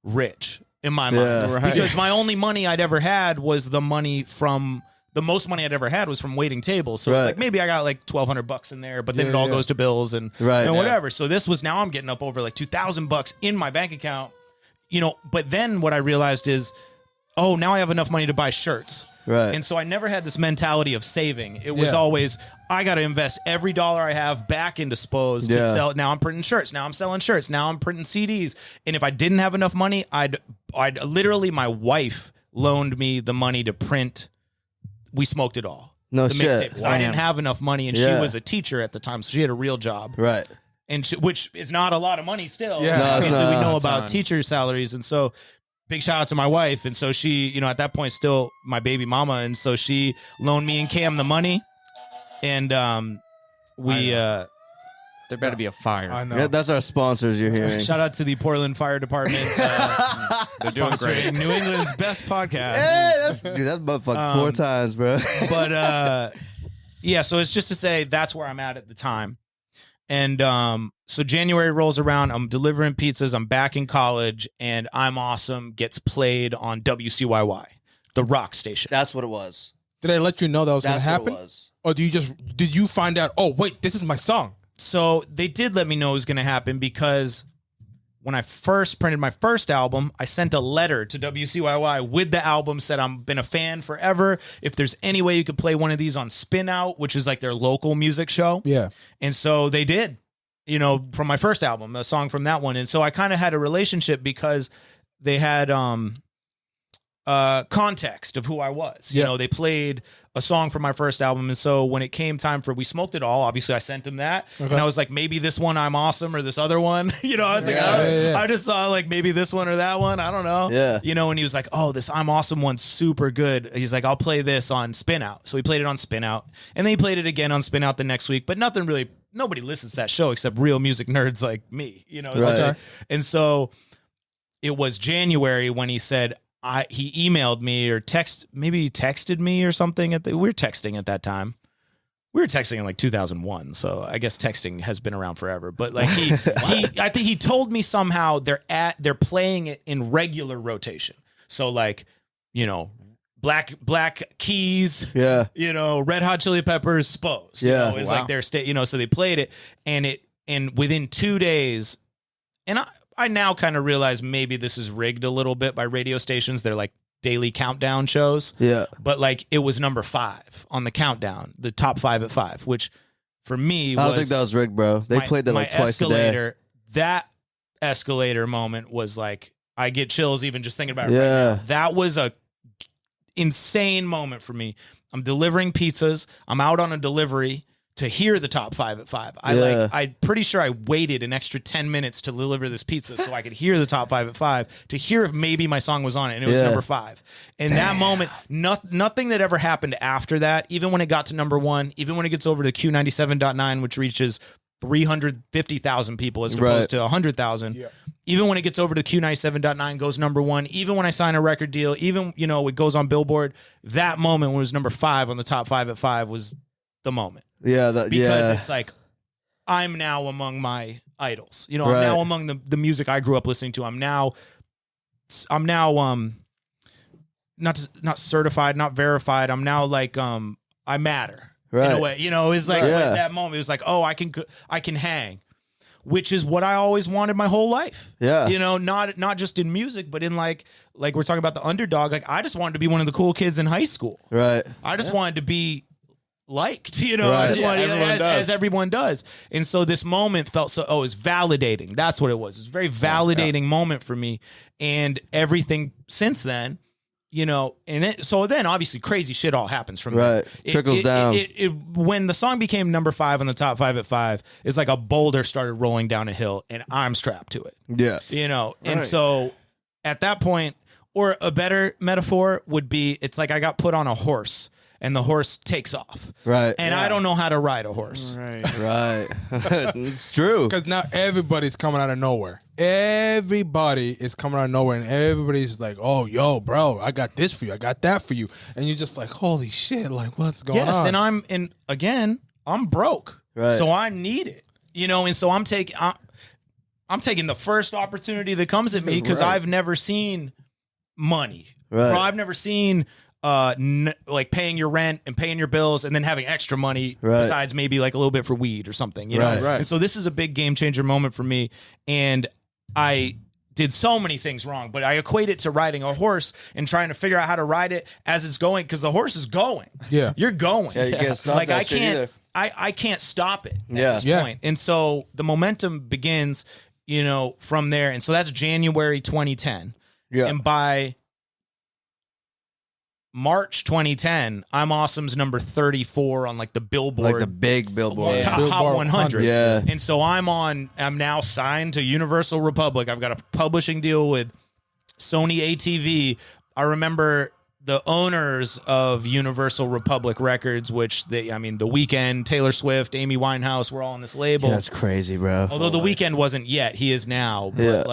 rich in my mind because my only money I'd ever had was the most money I'd ever had was from waiting tables. So it's like maybe I got like 1,200 bucks in there, but then it all goes to bills and whatever. So this was, now I'm getting up over like 2,000 bucks in my bank account, but then what I realized is, now I have enough money to buy shirts. Right. And so I never had this mentality of saving. It was always, I got to invest every dollar I have back into Spose to sell it. Now I'm printing shirts. Now I'm selling shirts. Now I'm printing CDs. And if I didn't have enough money, I'd literally, my wife loaned me the money to print We Smoked It All. No the shit. Mixtape, I didn't have enough money, and she was a teacher at the time, so she had a real job. Right. And which is not a lot of money still. Yeah. No, obviously, we know about teacher salaries. And so big shout out to my wife. And so she, at that point, still my baby mama. And so she loaned me and Cam the money. And there better be a fire. I know. Yeah, that's our sponsors you're hearing. Shout out to the Portland Fire Department. They're doing great. New England's best podcast. Hey, that's motherfucker 4 times, bro. But so it's just to say that's where I'm at the time. And so January rolls around. I'm delivering pizzas. I'm back in college, and I'm Awesome gets played on WCYY, the rock station. That's what it was. Did I let you know that was going to happen? What it was. Or did you find out, oh, wait, this is my song? So they did let me know it was going to happen because when I first printed my first album, I sent a letter to WCYY with the album, said I've been a fan forever. If there's any way you could play one of these on Spin Out, which is like their local music show. Yeah. And so they did, you know, from my first album, a song from that one. And so I kind of had a relationship because they had context of who I was. You know, they played a song from my first album. And so when it came time for We Smoked It All, obviously I sent him that. And I was like, maybe this one I'm awesome or this other one. You know, I was like, I just saw like maybe this one or that one. I don't know. Yeah. You know, and he was like, oh, this I'm awesome one's super good. He's like, I'll play this on Spin Out. So he played it on Spin Out. And then he played it again on Spin Out the next week. But nobody listens to that show except real music nerds like me. You know, Right. and so it was January when he said, he emailed me or maybe he texted me or something we were texting at that time. We were texting in like 2001, so I guess texting has been around forever. But like I think he told me somehow they're playing it in regular rotation. So like, you know, Black Keys, you know, Red Hot Chili Peppers, Spose, you know, is like their state, you know, so they played it and within 2 days, and I now kind of realize maybe this is rigged a little bit by radio stations. They're like daily countdown shows. Yeah. But like it was number 5 on the countdown, the top 5 at 5, which for me I don't think that was rigged, bro. They played that like twice a day. That escalator moment was like, I get chills even just thinking about it right now. That was a insane moment for me. I'm delivering pizzas. I'm out on a delivery to hear the top 5 at 5. I'm pretty sure I waited an extra 10 minutes to deliver this pizza so I could hear the top 5 at 5 to hear if maybe my song was on it. And it was number 5. And that moment, nothing that ever happened after that, even when it got to number 1, even when it gets over to Q97.9, which reaches 350,000 people as opposed to 100,000. Even when it gets over to Q97.9, goes number 1. Even when I sign a record deal, even, you know, it goes on Billboard, that moment when it was number 5 on the top 5 at 5 was the moment. Because it's like, I'm now among my idols. You know, I'm now among the music I grew up listening to. I'm now not certified, not verified. I'm now like I matter in a way. You know, it's like that moment. It was like, oh, I can hang, which is what I always wanted my whole life. Yeah, you know, not just in music, but in like we're talking about the underdog. Like I just wanted to be one of the cool kids in high school. Right. I just wanted to be liked, you know, as everyone does. And so this moment felt it was validating. That's what it was. It was a very validating moment for me. And everything since then, you know, so then obviously crazy shit all happens from there. Trickles down. When the song became number 5 on the top 5 at 5, it's like a boulder started rolling down a hill and I'm strapped to it. Yeah. You know, and so at that point, or a better metaphor would be, it's like I got put on a horse and the horse takes off. Right. And I don't know how to ride a horse. Right. It's true. Because now everybody's coming out of nowhere. Everybody is coming out of nowhere and everybody's like, oh, yo, bro, I got this for you. I got that for you. And you're just like, holy shit, like what's going on? Yes, and again, I'm broke. Right. So I need it. You know, and so I'm taking the first opportunity that comes at me because I've never seen money. Right. Bro, I've never seen like paying your rent and paying your bills and then having extra money besides maybe like a little bit for weed or something, you know? Right. And so this is a big game changer moment for me. And I did so many things wrong, but I equate it to riding a horse and trying to figure out how to ride it as it's going because the horse is going. Yeah. You're going. Yeah, you can't stop that shit either. I can't stop it at this point. And so the momentum begins, you know, from there. And so that's January 2010. Yeah. And by March 2010, I'm Awesome's number 34 on like the Billboard, like the big Billboard, Hot 100. Yeah, and so I'm now signed to Universal Republic. I've got a publishing deal with Sony ATV. I remember the owners of Universal Republic Records, which The Weeknd, Taylor Swift, Amy Winehouse, were all on this label. Yeah, that's crazy, bro. Although The Weeknd wasn't yet, he is now. But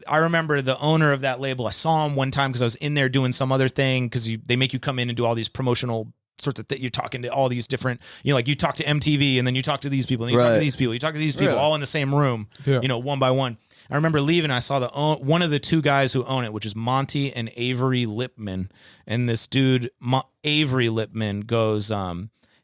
I remember the owner of that label. I saw him one time because I was in there doing some other thing because they make you come in and do all these promotional sorts of things. You're talking to all these different, you know, like you talk to MTV and then you talk to these people and you talk to these people. You talk to these people all in the same room, you know, one by one. I remember leaving. I saw one of the two guys who own it, which is Monty and Avery Lipman. And this dude, Avery Lipman, goes,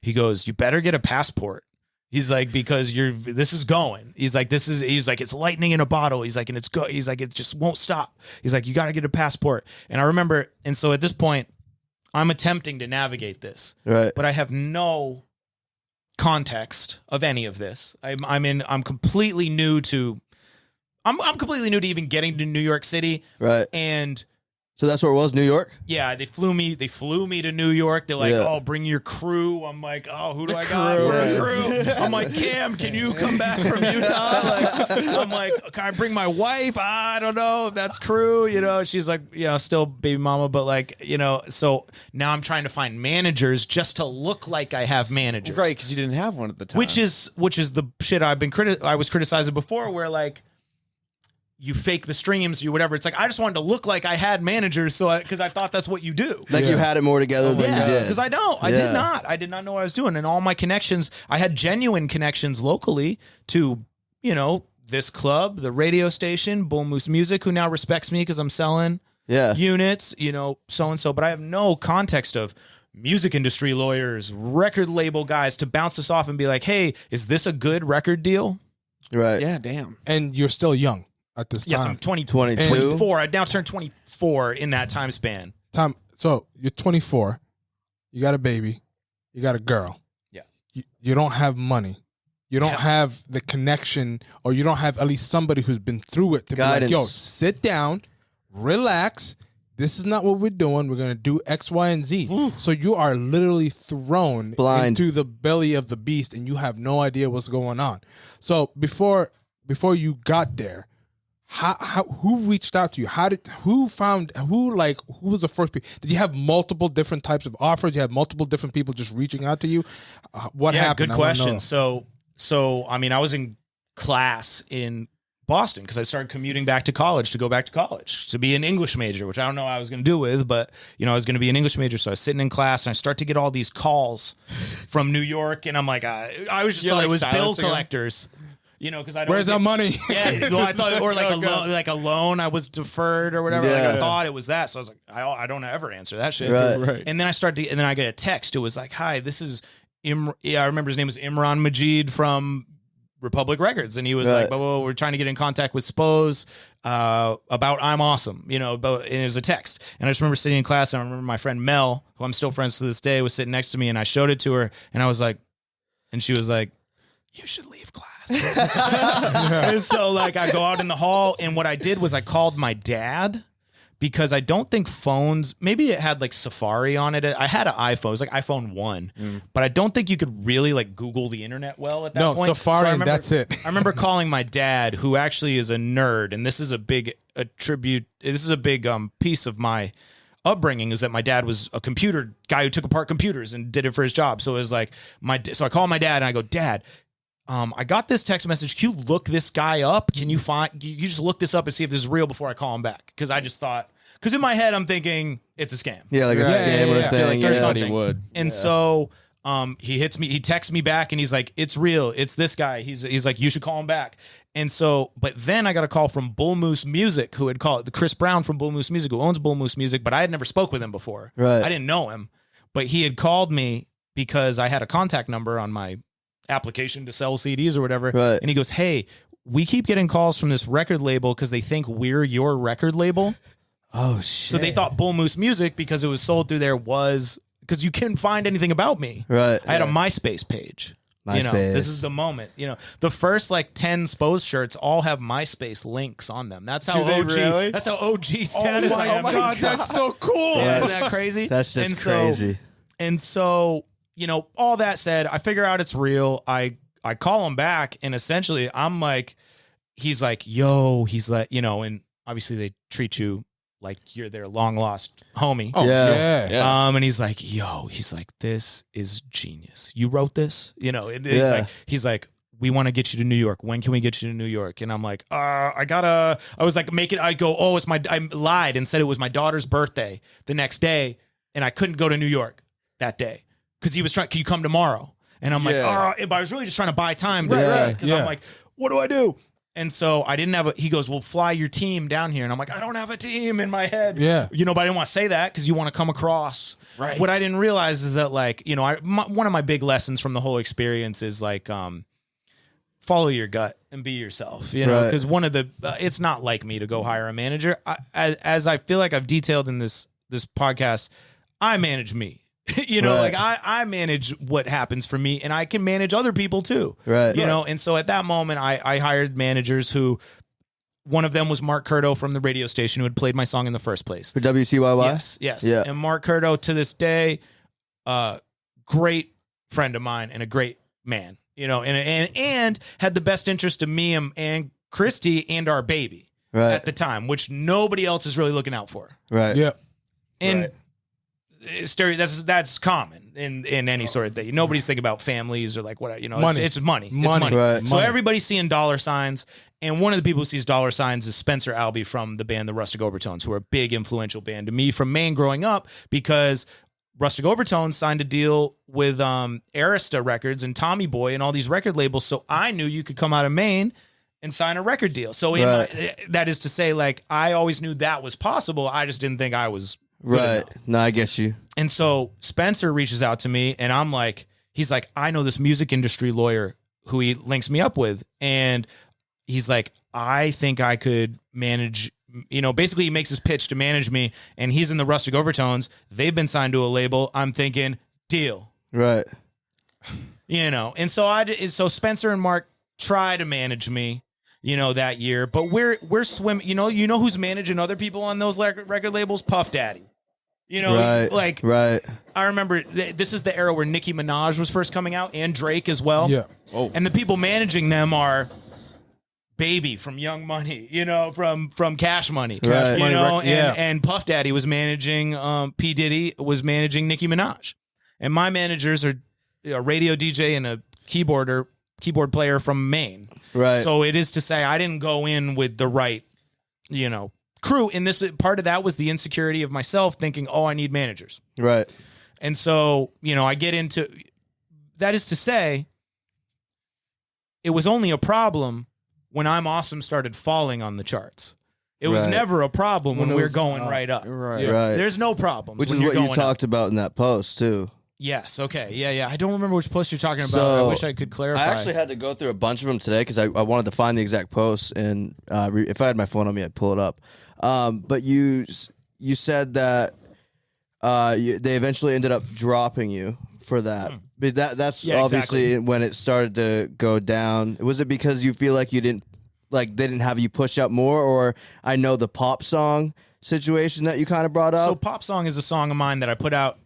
he goes, you better get a passport. He's like, because this is going. He's like, it's lightning in a bottle. He's like, and he's like, it just won't stop. He's like, you got to get a passport. And I remember, and so at this point, I'm attempting to navigate this, Right. but I have no context of any of this. I'm completely new to, I'm completely new to even getting to New York City. Right. And So that's where it was, New York? yeah, they flew me to New York. They're like, Yeah. oh, bring your crew. I'm like, oh, who do I got for a crew? I'm like, Cam, can you come back from Utah? Like, I'm like, can I bring my wife? I don't know if that's crew. You know, she's like, you know, still baby mama, but like, you know, so now I'm trying to find managers just to look like I have managers. Right, because you didn't have one at the time. Which is the shit I was criticizing before, where like, you fake the streams, you whatever. It's like, I just wanted to look like I had managers, so because I thought that's what you do. Like you had it more together than you did. Because I don't. I did not know what I was doing. And all my connections, I had genuine connections locally to, you know, this club, the radio station, Bull Moose Music, who now respects me because I'm selling units, you know, so-and-so. But I have no context of music industry lawyers, record label guys to bounce this off and be like, hey, is this a good record deal? Right. Yeah, damn. And you're still young at this time. Yes, I'm 22. 24. I now turned 24 in that time span. So you're 24. You got a baby. You got a girl. Yeah. You don't have money. You don't have the connection, or you don't have at least somebody who's been through it to Guidance. be like, yo, sit down, relax. This is not what we're doing. We're going to do X, Y, and Z. So you are literally thrown Blind. into the belly of the beast, and you have no idea what's going on. So before you got there, who reached out to you? Who was the first people? Did you have multiple different types of offers? Did you have multiple different people just reaching out to you? What happened? Good question. So I mean, I was in class in Boston because I started commuting back to college to be an English major, which I don't know what I was going to do with, but you know, I was going to be an English major. So I was sitting in class and I start to get all these calls from New York, and I'm like, I was just thought like it was bill silencing collectors. You know, because I don't. Where's our money? Yeah, well, I thought, or like a loan. I was deferred or whatever. Yeah. Like I thought it was that. So I was like, I don't ever answer that shit. Right. And then I get a text. It was like, hi, this is I remember his name was Imran Majid from Republic Records, and he was like, well, we're trying to get in contact with Spose about I'm Awesome, you know, and it was a text. And I just remember sitting in class, and I remember my friend Mel, who I'm still friends to this day, was sitting next to me, and I showed it to her, and I was like, and she was like, you should leave class. And so like I go out in the hall, and what I did was I called my dad, because I don't think phones, maybe it had like Safari on it. I had an iPhone. It was like iPhone 1. But I don't think you could really like Google the internet well at that point. No, Safari, I and that's it. I remember calling my dad, who actually is a nerd, and this is a big piece of my upbringing, is that my dad was a computer guy who took apart computers and did it for his job. So it was like so I called my dad and I go, Dad, I got this text message. Can you look this guy up? Can you you just look this up and see if this is real before I call him back? Because I just thought, because in my head I'm thinking it's a scam. Yeah, like a scam or a thing. Like Yeah. somebody would. And so he texts me back, and he's like, it's real. It's this guy. He's like, you should call him back. And so, but then I got a call from Bull Moose Music, who had called Chris Brown from Bull Moose Music, who owns Bull Moose Music, but I had never spoke with him before. Right. I didn't know him, but he had called me because I had a contact number on my application to sell CDs or whatever. Right. And he goes, hey, we keep getting calls from this record label because they think we're your record label. Oh, shit. So they thought Bull Moose Music, because it was sold through there, was because you couldn't find anything about me. Right. I had a MySpace page. You know, MySpace. this is the moment. You know, the first like 10 Spose shirts all have MySpace links on them. That's how Do they OG. really? That's how OG status I am. God, that's so cool. Yeah, isn't that crazy? That's just And crazy. And so, you know, all that said, I figure out it's real. I call him back, and essentially I'm like, he's like, yo, he's like, you know, and obviously they treat you like you're their long lost homie. Oh, Yeah. yeah. And he's like, yo, he's like, this is genius. You wrote this? You know, he's like, we want to get you to New York. When can we get you to New York? And I'm like, I was like, I lied and said it was my daughter's birthday the next day, and I couldn't go to New York that day because he was trying, can you come tomorrow? And I'm like, but I was really just trying to buy time. Right. Because I'm like, what do I do? And so I didn't have he goes, well, fly your team down here. And I'm like, I don't have a team in my head. Yeah. But I didn't want to say that because you want to come across. Right. What I didn't realize is that one of my big lessons from the whole experience is follow your gut and be yourself, because one of the, it's not like me to go hire a manager. As I feel like I've detailed in this podcast, I manage me. I manage what happens for me, and I can manage other people too. Right. And so at that moment, I hired managers who, one of them was Mark Curto from the radio station who had played my song in the first place. For WCYY? Yes. Yeah. And Mark Curto, to this day, great friend of mine and a great man, and had the best interest of me and Christy and our baby at the time, which nobody else is really looking out for. Right. Yeah. And that's common in any sort of thing. Nobody's thinking about families or like what, money. It's money. It's Money. money. Right. So Money. everybody's seeing dollar signs. And one of the people who sees dollar signs is Spencer Albee from the band The Rustic Overtones, who are a big influential band to me from Maine growing up, because Rustic Overtones signed a deal with Arista Records and Tommy Boy and all these record labels. So I knew you could come out of Maine and sign a record deal. So that is to say, like, I always knew that was possible. I just didn't think I was good enough. No, I get you. And so Spencer reaches out to me, and I'm like, he's like, I know this music industry lawyer who he links me up with. And he's like, I think I could manage, basically he makes his pitch to manage me, and he's in the Rustic Overtones. They've been signed to a label. I'm thinking, deal. Right. And so Spencer and Mark try to manage me, that year, but we're swimming, you know who's managing other people on those record labels? Puff Daddy. Right. I remember this is the era where Nicki Minaj was first coming out, and Drake as well. Yeah. Oh. And the people managing them are Baby from Young Money, from Cash Money. Cash Money, And Puff Daddy was managing, P. Diddy was managing Nicki Minaj. And my managers are a radio DJ and a keyboard player from Maine. Right. So it is to say I didn't go in with the right, crew. And this part of that was the insecurity of myself thinking, oh, I need managers. Right. And so, I get into, that is to say, it was only a problem when I'm Awesome started falling on the charts. It was never a problem when we're going right up. Right. Yeah. Right. There's no problem. Which is what you talked about in that post too. Yes. Okay. Yeah. I don't remember which post you're talking about. So, I wish I could clarify. I actually had to go through a bunch of them today because I wanted to find the exact post, and if I had my phone on me, I'd pull it up. But you said that they eventually ended up dropping you for that. But that's obviously when it started to go down. Was it because you feel like they didn't have you push up more, or I know the pop song situation that you kind of brought up? So Pop Song is a song of mine that I put out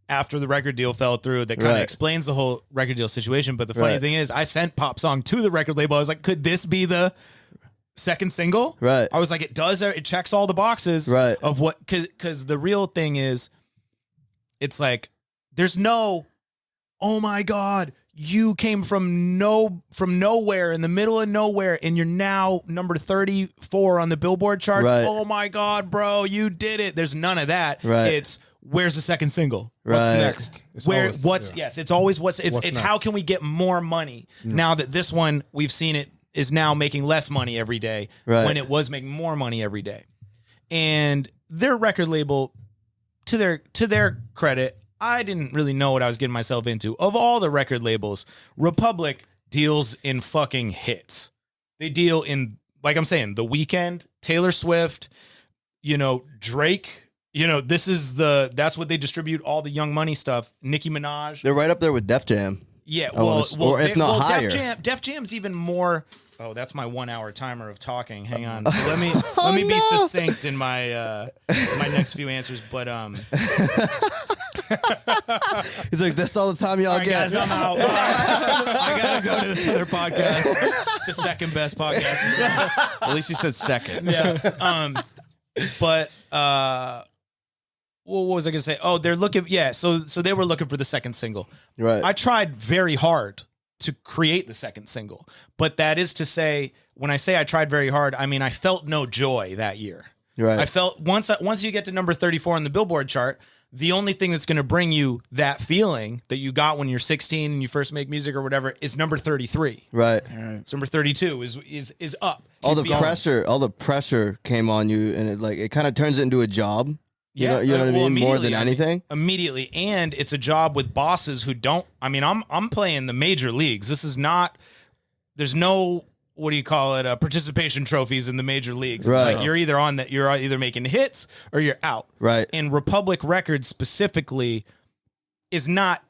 after the record deal fell through that kind of explains the whole record deal situation. But the funny thing is, I sent Pop Song to the record label. I was like, could this be the second single? Right. I was like, it does. It checks all the boxes of what, because the real thing is, it's like, there's no, oh my God, you came from nowhere in the middle of nowhere, and you're now number 34 on the Billboard charts. Right. Oh my God, bro, you did it. There's none of that. Right. It's, where's the second single? Right. What's next? It's always it's how can we get more money now that this one we've seen it is now making less money every day when it was making more money every day. And their record label, to their credit, I didn't really know what I was getting myself into. Of all the record labels, Republic deals in fucking hits. They deal in, like I'm saying, The Weeknd, Taylor Swift, Drake. That's what they distribute, all the Young Money stuff. Nicki Minaj. They're right up there with Def Jam. Yeah, or if not higher. Def Jam's even more. Oh, that's my 1 hour timer of talking. Hang on. So let me be succinct in my next few answers. But He's like, that's all the time y'all get. Guys, I'm out. I gotta go to this other podcast, the second best podcast. At least you said second. Yeah. But what was I gonna say? Oh, they're looking. Yeah. So they were looking for the second single. Right. I tried very hard to create the second single, but that is to say, when I say I tried very hard, I mean I felt no joy that year. Right. I felt once you get to number 34 on the Billboard chart, the only thing that's going to bring you that feeling that you got when you're 16 and you first make music or whatever is number 33. Right. So number 32 is up. All Keep the pressure came on you, and it kind of turns it into a job. You know what I mean? More than anything. Immediately. And it's a job with bosses who don't, I mean, I'm playing the major leagues. This is not, there's no, what do you call it? Participation trophies in the major leagues. It's Right. like you're either making hits or you're out. Right. And Republic Records specifically is not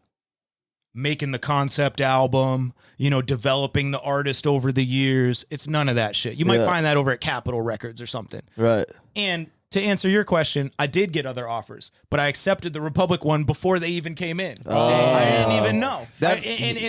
making the concept album, developing the artist over the years. It's none of that shit. You might find that over at Capitol Records or something. Right. And to answer your question, I did get other offers, but I accepted the Republic one before they even came in. I didn't even know.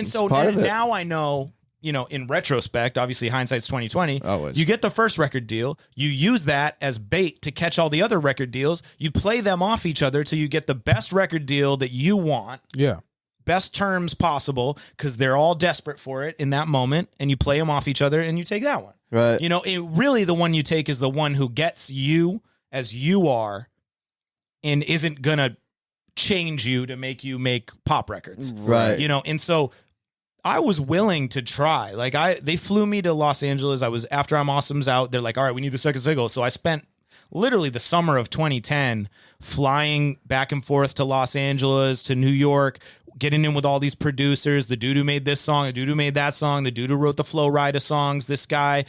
So now I know, in retrospect, obviously hindsight's 2020. Always. You get the first record deal, you use that as bait to catch all the other record deals. You play them off each other till you get the best record deal that you want. Yeah. Best terms possible, because they're all desperate for it in that moment, and you play them off each other and you take that one. Right. Really the one you take is the one who gets you as you are and isn't gonna change you to make you make pop records. Right. And so I was willing to try. Like they flew me to Los Angeles. I was, after I'm Awesome's out, they're like, all right, we need the second single. So I spent literally the summer of 2010 flying back and forth to Los Angeles, to New York, getting in with all these producers, the dude who made this song, the dude who made that song, the dude who wrote the Flow Rida songs, this guy,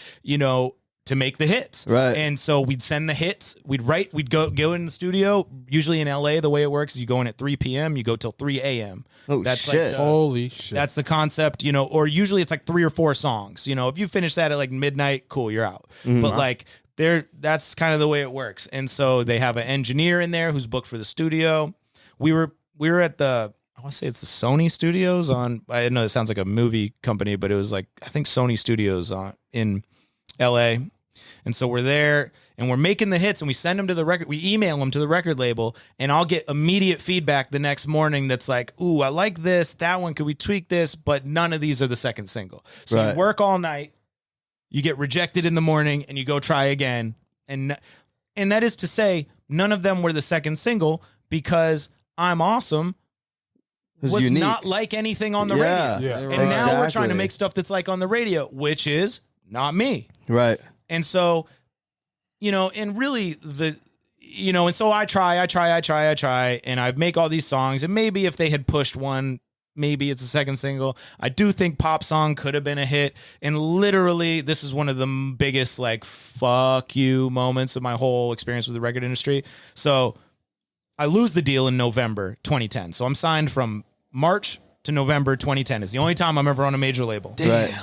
to make the hits. Right. And so we'd send the hits, we'd go in the studio. Usually in LA, the way it works is you go in at 3 p.m., you go till 3 a.m. Oh, that's shit. Like Holy shit. that's the concept, or usually it's like 3 or 4 songs. If you finish that at like midnight, cool, you're out. But like that's kind of the way it works. And so they have an engineer in there who's booked for the studio. We were at I want to say it's the Sony Studios I know it sounds like a movie company, but it was like, I think Sony Studios in LA. And so we're there and we're making the hits and we send them to the record. We email them to the record label and I'll get immediate feedback the next morning that's like, ooh, I like this, that one, could we tweak this? But none of these are the second single. So Right. you work all night, you get rejected in the morning and you go try again. And that is to say, none of them were the second single because I'm Awesome was unique. not like anything on the Yeah. radio. Yeah. And now we're trying to Exactly. make stuff that's like on the radio, which is not me. Right. And so, and really and so I try, and I make all these songs. And maybe if they had pushed one, maybe it's a second single. I do think Pop Song could have been a hit. And literally, this is one of the biggest, like, fuck you moments of my whole experience with the record industry. So I lose the deal in November 2010. So I'm signed from March to November 2010. It's the only time I'm ever on a major label. Right.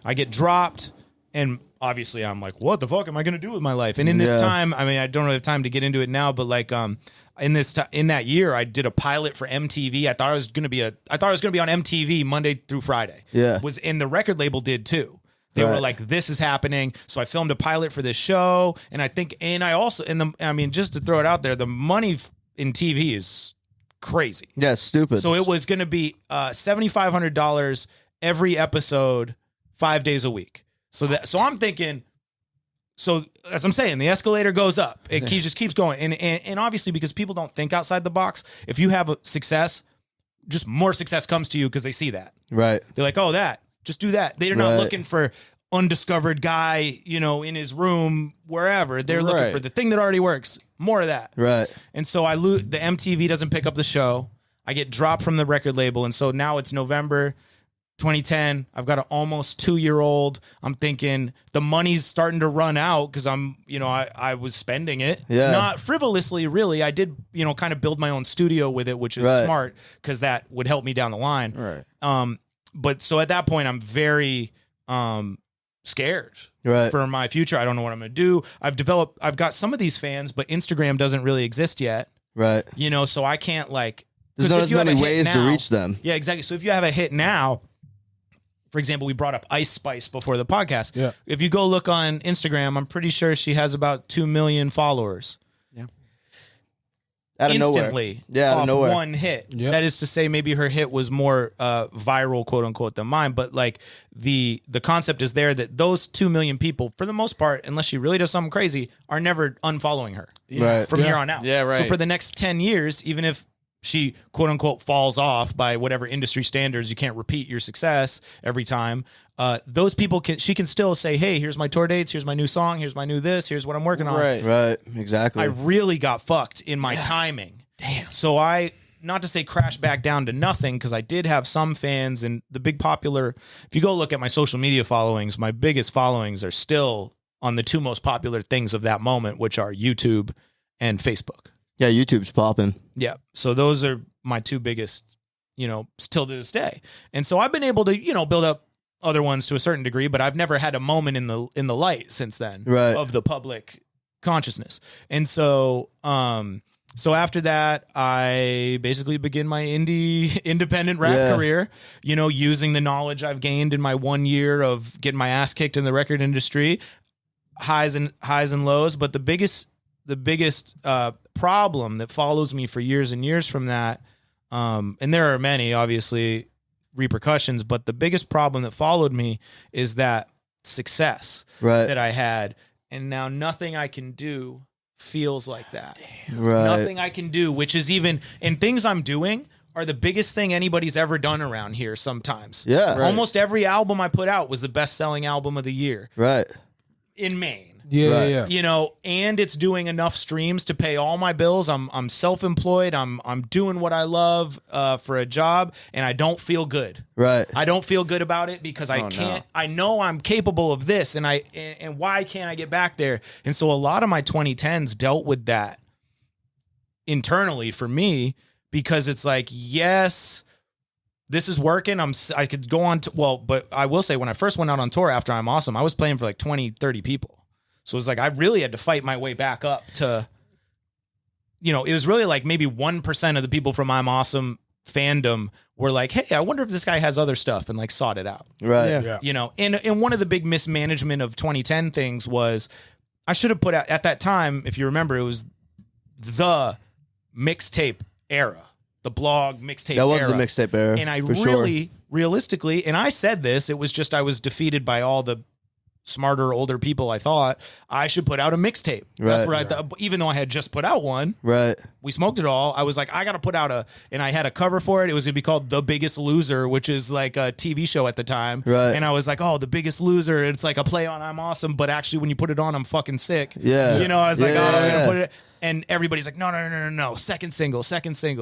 I get dropped, and obviously I'm like, what the fuck am I going to do with my life? And in this time, I mean, I don't really have time to get into it now, but like, in that year, I did a pilot for MTV. I thought I was going to be on MTV Monday through Friday. Yeah. And the record label did too. They were like, this is happening. So I filmed a pilot for this show. And just to throw it out there, the money in TV is crazy. Yeah, it's stupid. So it was going to be $7,500 every episode, 5 days a week. So I'm thinking, so as I'm saying, the escalator goes up. It just keeps going. And obviously because people don't think outside the box, if you have a success, just more success comes to you because they see that. Right. They're like, oh, just do that. They're not looking for undiscovered guy, in his room, wherever. They're looking for the thing that already works. More of that. Right. And so I lose. The MTV doesn't pick up the show. I get dropped from the record label. And so now it's November 2010. I've got an almost 2-year-old. I'm thinking the money's starting to run out because I was spending it. Yeah. Not frivolously, really. I did, kind of build my own studio with it, which is smart because that would help me down the line. Right. But so at that point, I'm very scared for my future. I don't know what I'm going to do. I've got some of these fans, but Instagram doesn't really exist yet. Right. So I can't there's not as many ways to reach them. Yeah, exactly. So if you have a hit now, for example, we brought up Ice Spice before the podcast. Yeah. If you go look on Instagram, I'm pretty sure she has about 2 million followers. Yeah. Out of nowhere. instantly Yeah, out of off nowhere. one hit. Yep. That is to say, maybe her hit was more viral, quote unquote, than mine. But like the concept is there that those 2 million people, for the most part, unless she really does something crazy, are never unfollowing her Right. from here on out. Yeah, right. So for the next 10 years, even if she quote unquote falls off by whatever industry standards, you can't repeat your success every time. Those people she can still say, hey, here's my tour dates, here's my new song, here's my new this, here's what I'm working on. Right. Right. Exactly. I really got fucked in my timing. Damn. So not to say crash back down to nothing, because I did have some fans, and the big popular, if you go look at my social media followings, my biggest followings are still on the two most popular things of that moment, which are YouTube and Facebook. Yeah, YouTube's popping. Yeah. So those are my two biggest, still to this day. And so I've been able to, build up other ones to a certain degree, but I've never had a moment in the light since then Right. of the public consciousness. And so, so after that, I basically begin my independent rap career, using the knowledge I've gained in my 1 year of getting my ass kicked in the record industry, highs and lows. But the biggest problem that follows me for years and years from that, and there are many, obviously, repercussions, but the biggest problem that followed me is that success Right. that I had, and now nothing I can do feels like that. Right. Nothing I can do, which is even, and things I'm doing are the biggest thing anybody's ever done around here sometimes. Yeah. Right. Almost every album I put out was the best-selling album of the year Right. in Maine. Yeah, Right. yeah. And it's doing enough streams to pay all my bills. I'm self-employed. I'm doing what I love for a job, and I don't feel good. Right. I don't feel good about it because I can't. No. I know I'm capable of this, and why can't I get back there? And so a lot of my 2010s dealt with that internally for me, because it's like, yes, this is working. I could go on to, but I will say, when I first went out on tour after I'm Awesome, I was playing for like 20, 30 people. So it was like, I really had to fight my way back up to, it was really like maybe 1% of the people from I'm Awesome fandom were like, hey, I wonder if this guy has other stuff, and like sought it out. Right. Yeah. And one of the big mismanagement of 2010 things was, I should have put out at that time, if you remember, it was the mixtape era, the blog mixtape That was era. the mixtape era. And I for really, realistically, and I said this, it was just I was defeated by all the smarter, older people. I thought I should put out a mixtape. That's Right. what I thought. Even though I had just put out one, Right. we smoked it all. I was like, I got to put out and I had a cover for it. It was going to be called The Biggest Loser, which is like a TV show at the time. Right. And I was like, oh, The Biggest Loser. It's like a play on I'm Awesome, but actually when you put it on, I'm fucking sick. Yeah. I was like, Yeah. oh, I'm going to put it. And everybody's like, no. Second single.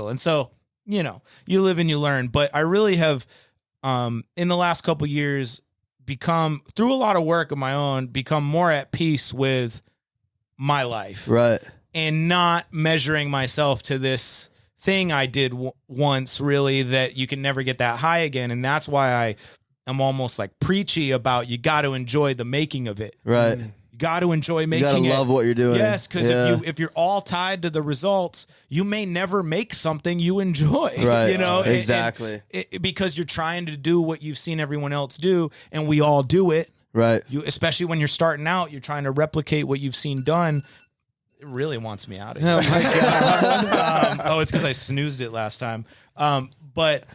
And so, you live and you learn. But I really have, in the last couple years, become, through a lot of work of my own, become more at peace with my life. Right. And not measuring myself to this thing I did once, really, that you can never get that high again. And that's why I am almost like preachy about, you got to enjoy the making of it. Right. You got to enjoy You making gotta it. love what you're doing. Yes, because Yeah. if you're all tied to the results, you may never make something you enjoy. Right. Exactly. Because you're trying to do what you've seen everyone else do, and we all do it. Right. Especially when you're starting out, you're trying to replicate what you've seen done. It really wants me out of here. Oh my God. It's because I snoozed it last time. But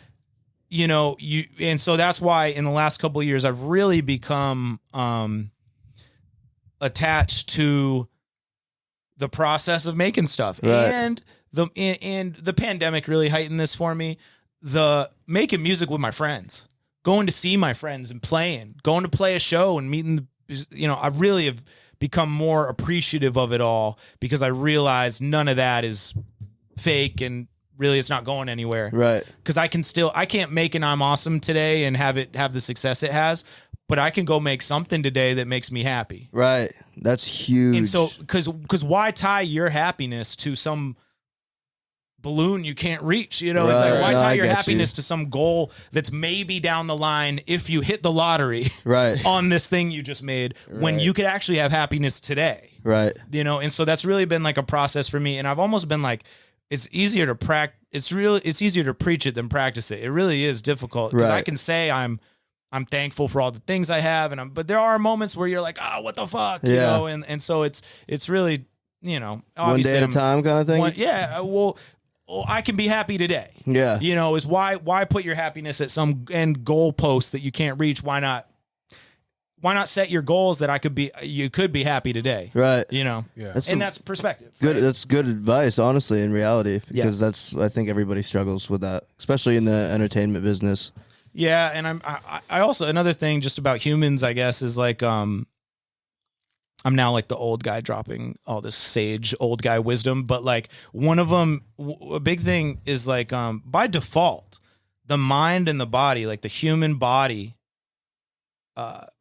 and so that's why in the last couple of years I've really become attached to the process of making stuff. Right. And the pandemic really heightened this for me. The making music with my friends, going to see my friends and going to play a show and meeting I really have become more appreciative of it all, because I realize none of that is fake, and really it's not going anywhere. Right. Because I can't make an I'm Awesome today and have the success it has, but I can go make something today that makes me happy. Right. That's huge. And so, because why tie your happiness to some balloon you can't reach? It's like, Right. why No, tie I your get happiness you. to some goal that's maybe down the line if you hit the lottery Right. on this thing you just made, when Right. you could actually have happiness today? Right. And so that's really been like a process for me. And I've almost been like, it's easier to it's easier to preach it than practice it. It really is difficult, because I Right. can say I'm thankful for all the things I have, but there are moments where you're like, oh, what the fuck, Yeah. and so it's really you know, one day at a time kind of thing. Well, I can be happy today. Yeah. You know, is why put your happiness at some end goal post that you can't reach? Why not set your goals that you could be happy today? Right. You know. Yeah. That's perspective. Good. Right? That's good advice, honestly, in reality, because I think everybody struggles with that, especially in the entertainment business. Yeah, and I also, another thing just about humans, I guess, is like I'm now like the old guy dropping all this sage old guy wisdom, but like one of them, a big thing is like by default, the mind and the body, like the human body,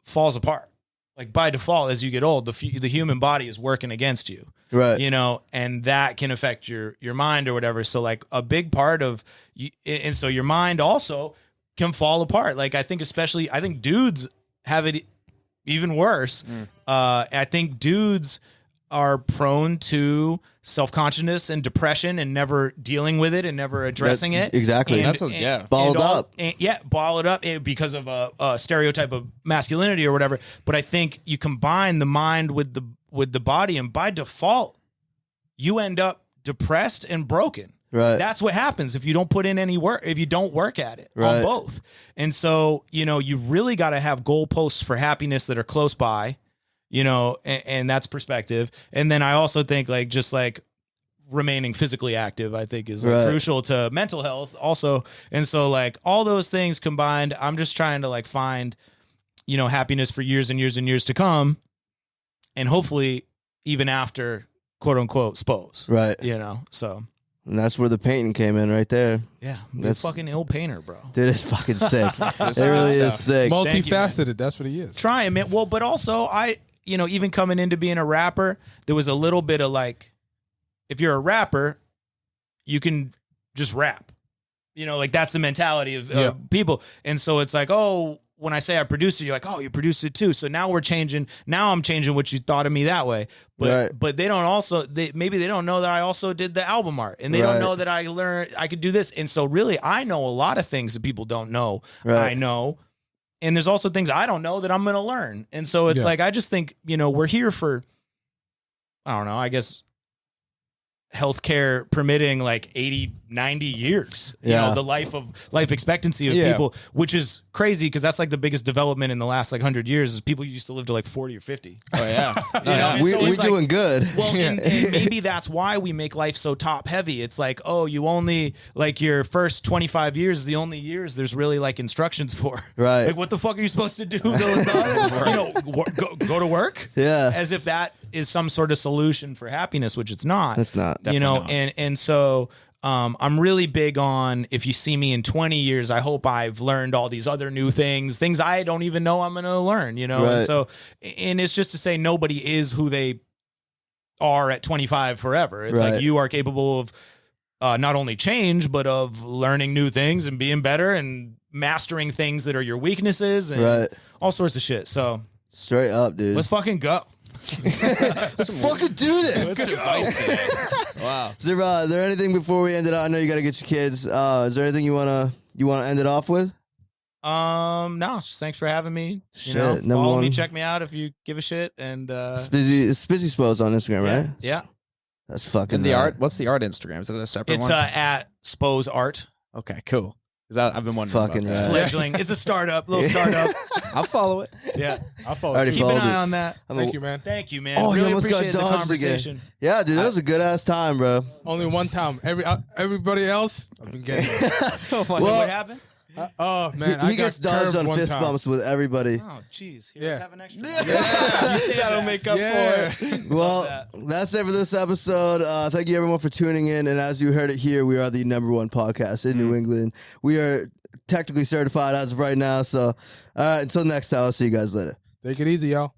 falls apart. Like by default, as you get old, the human body is working against you, Right. you know, and that can affect your mind or whatever. So like a big part of you, and so your mind also can fall apart. Like I think dudes have it even worse. I think dudes are prone to self-consciousness and depression and never dealing with it and never addressing it. Exactly. Bottled up. Bottled up because of a stereotype of masculinity or whatever. But I think you combine the mind with the body, and by default, you end up depressed and broken. Right. That's what happens if you don't put in any work, if you don't work at it on both. And so, you know, you really got to have goalposts for happiness that are close by, you know, and that's perspective. And then I also think like just like remaining physically active, I think is like crucial to mental health also. And so like all those things combined, I'm just trying to like find, you know, happiness for years and years and years to come. And hopefully even after quote unquote Spose. Right. You know, so. And that's where the painting came in right there. Yeah, that's a fucking ill painter, bro. Dude, it's fucking sick. It really is sick. Multifaceted, that's what he is. Trying, man. Well, but also you know, even coming into being a rapper, there was a little bit of like, if you're a rapper, you can just rap. You know, like that's the mentality of people. And so it's like, oh, when I say I produced it, you're like, oh, you produced it too. So now we're changing. Now I'm changing what you thought of me that way. But they don't also, maybe they don't know that I also did the album art, and they don't know that I learned I could do this. And so really, I know a lot of things that people don't know. I know. And there's also things I don't know that I'm going to learn. And so it's like, I just think, you know, we're here for, I don't know, I guess healthcare permitting like 80, 90 years, you know, the life expectancy of people, which is crazy because that's like the biggest development in the last like 100 years is people used to live to like 40 or 50. Oh yeah. We're like, doing good. Well, and maybe that's why we make life so top heavy. It's like, oh, you only like your first 25 years is the only years there's really like instructions for. Right. Like what the fuck are you supposed to do? You know, go to work. Yeah. As if that is some sort of solution for happiness, which it's not. It's not. You know, and so I'm really big on, if you see me in 20 years, I hope I've learned all these other new things I don't even know I'm going to learn, you know? Right. And so, and it's just to say nobody is who they are at 25 forever. It's like you are capable of not only change, but of learning new things and being better and mastering things that are your weaknesses and all sorts of shit. So straight up, dude. let's fucking go. Let's fucking do this. Good advice today. Wow. Is there anything before we end it out? I know you got to get your kids. Is there anything you wanna end it off with? No, just thanks for having me. Shit, You know, number follow one. me, check me out if you give a shit. And Spizzy Spose on Instagram, right? Yeah. That's fucking. And the art, what's the art Instagram? Is it a separate It's one? at Spose Art. Okay, cool. Because I've been wondering Fucking about It's that. fledgling. It's a startup, little startup. I'll follow it. Yeah. I'll follow Already you. Keep an followed eye it. on that. Thank you, man. Thank you, man. Oh, he really almost got appreciate the dodged again. conversation. Yeah, dude, that was a good ass time, bro. Only one time. Everybody else, I've been getting. What Well, happened? Oh man, I he gets got dodged curved on one fist time. bumps with everybody. Oh, jeez. Here, Yeah. let's have an extra. You say That'll that. make up Yeah. for it. Well, that's it for this episode. Thank you everyone for tuning in. And as you heard it here, we are the #1 podcast in New England. We are technically certified as of right now. So, all right, until next time, I'll see you guys later. Take it easy, y'all.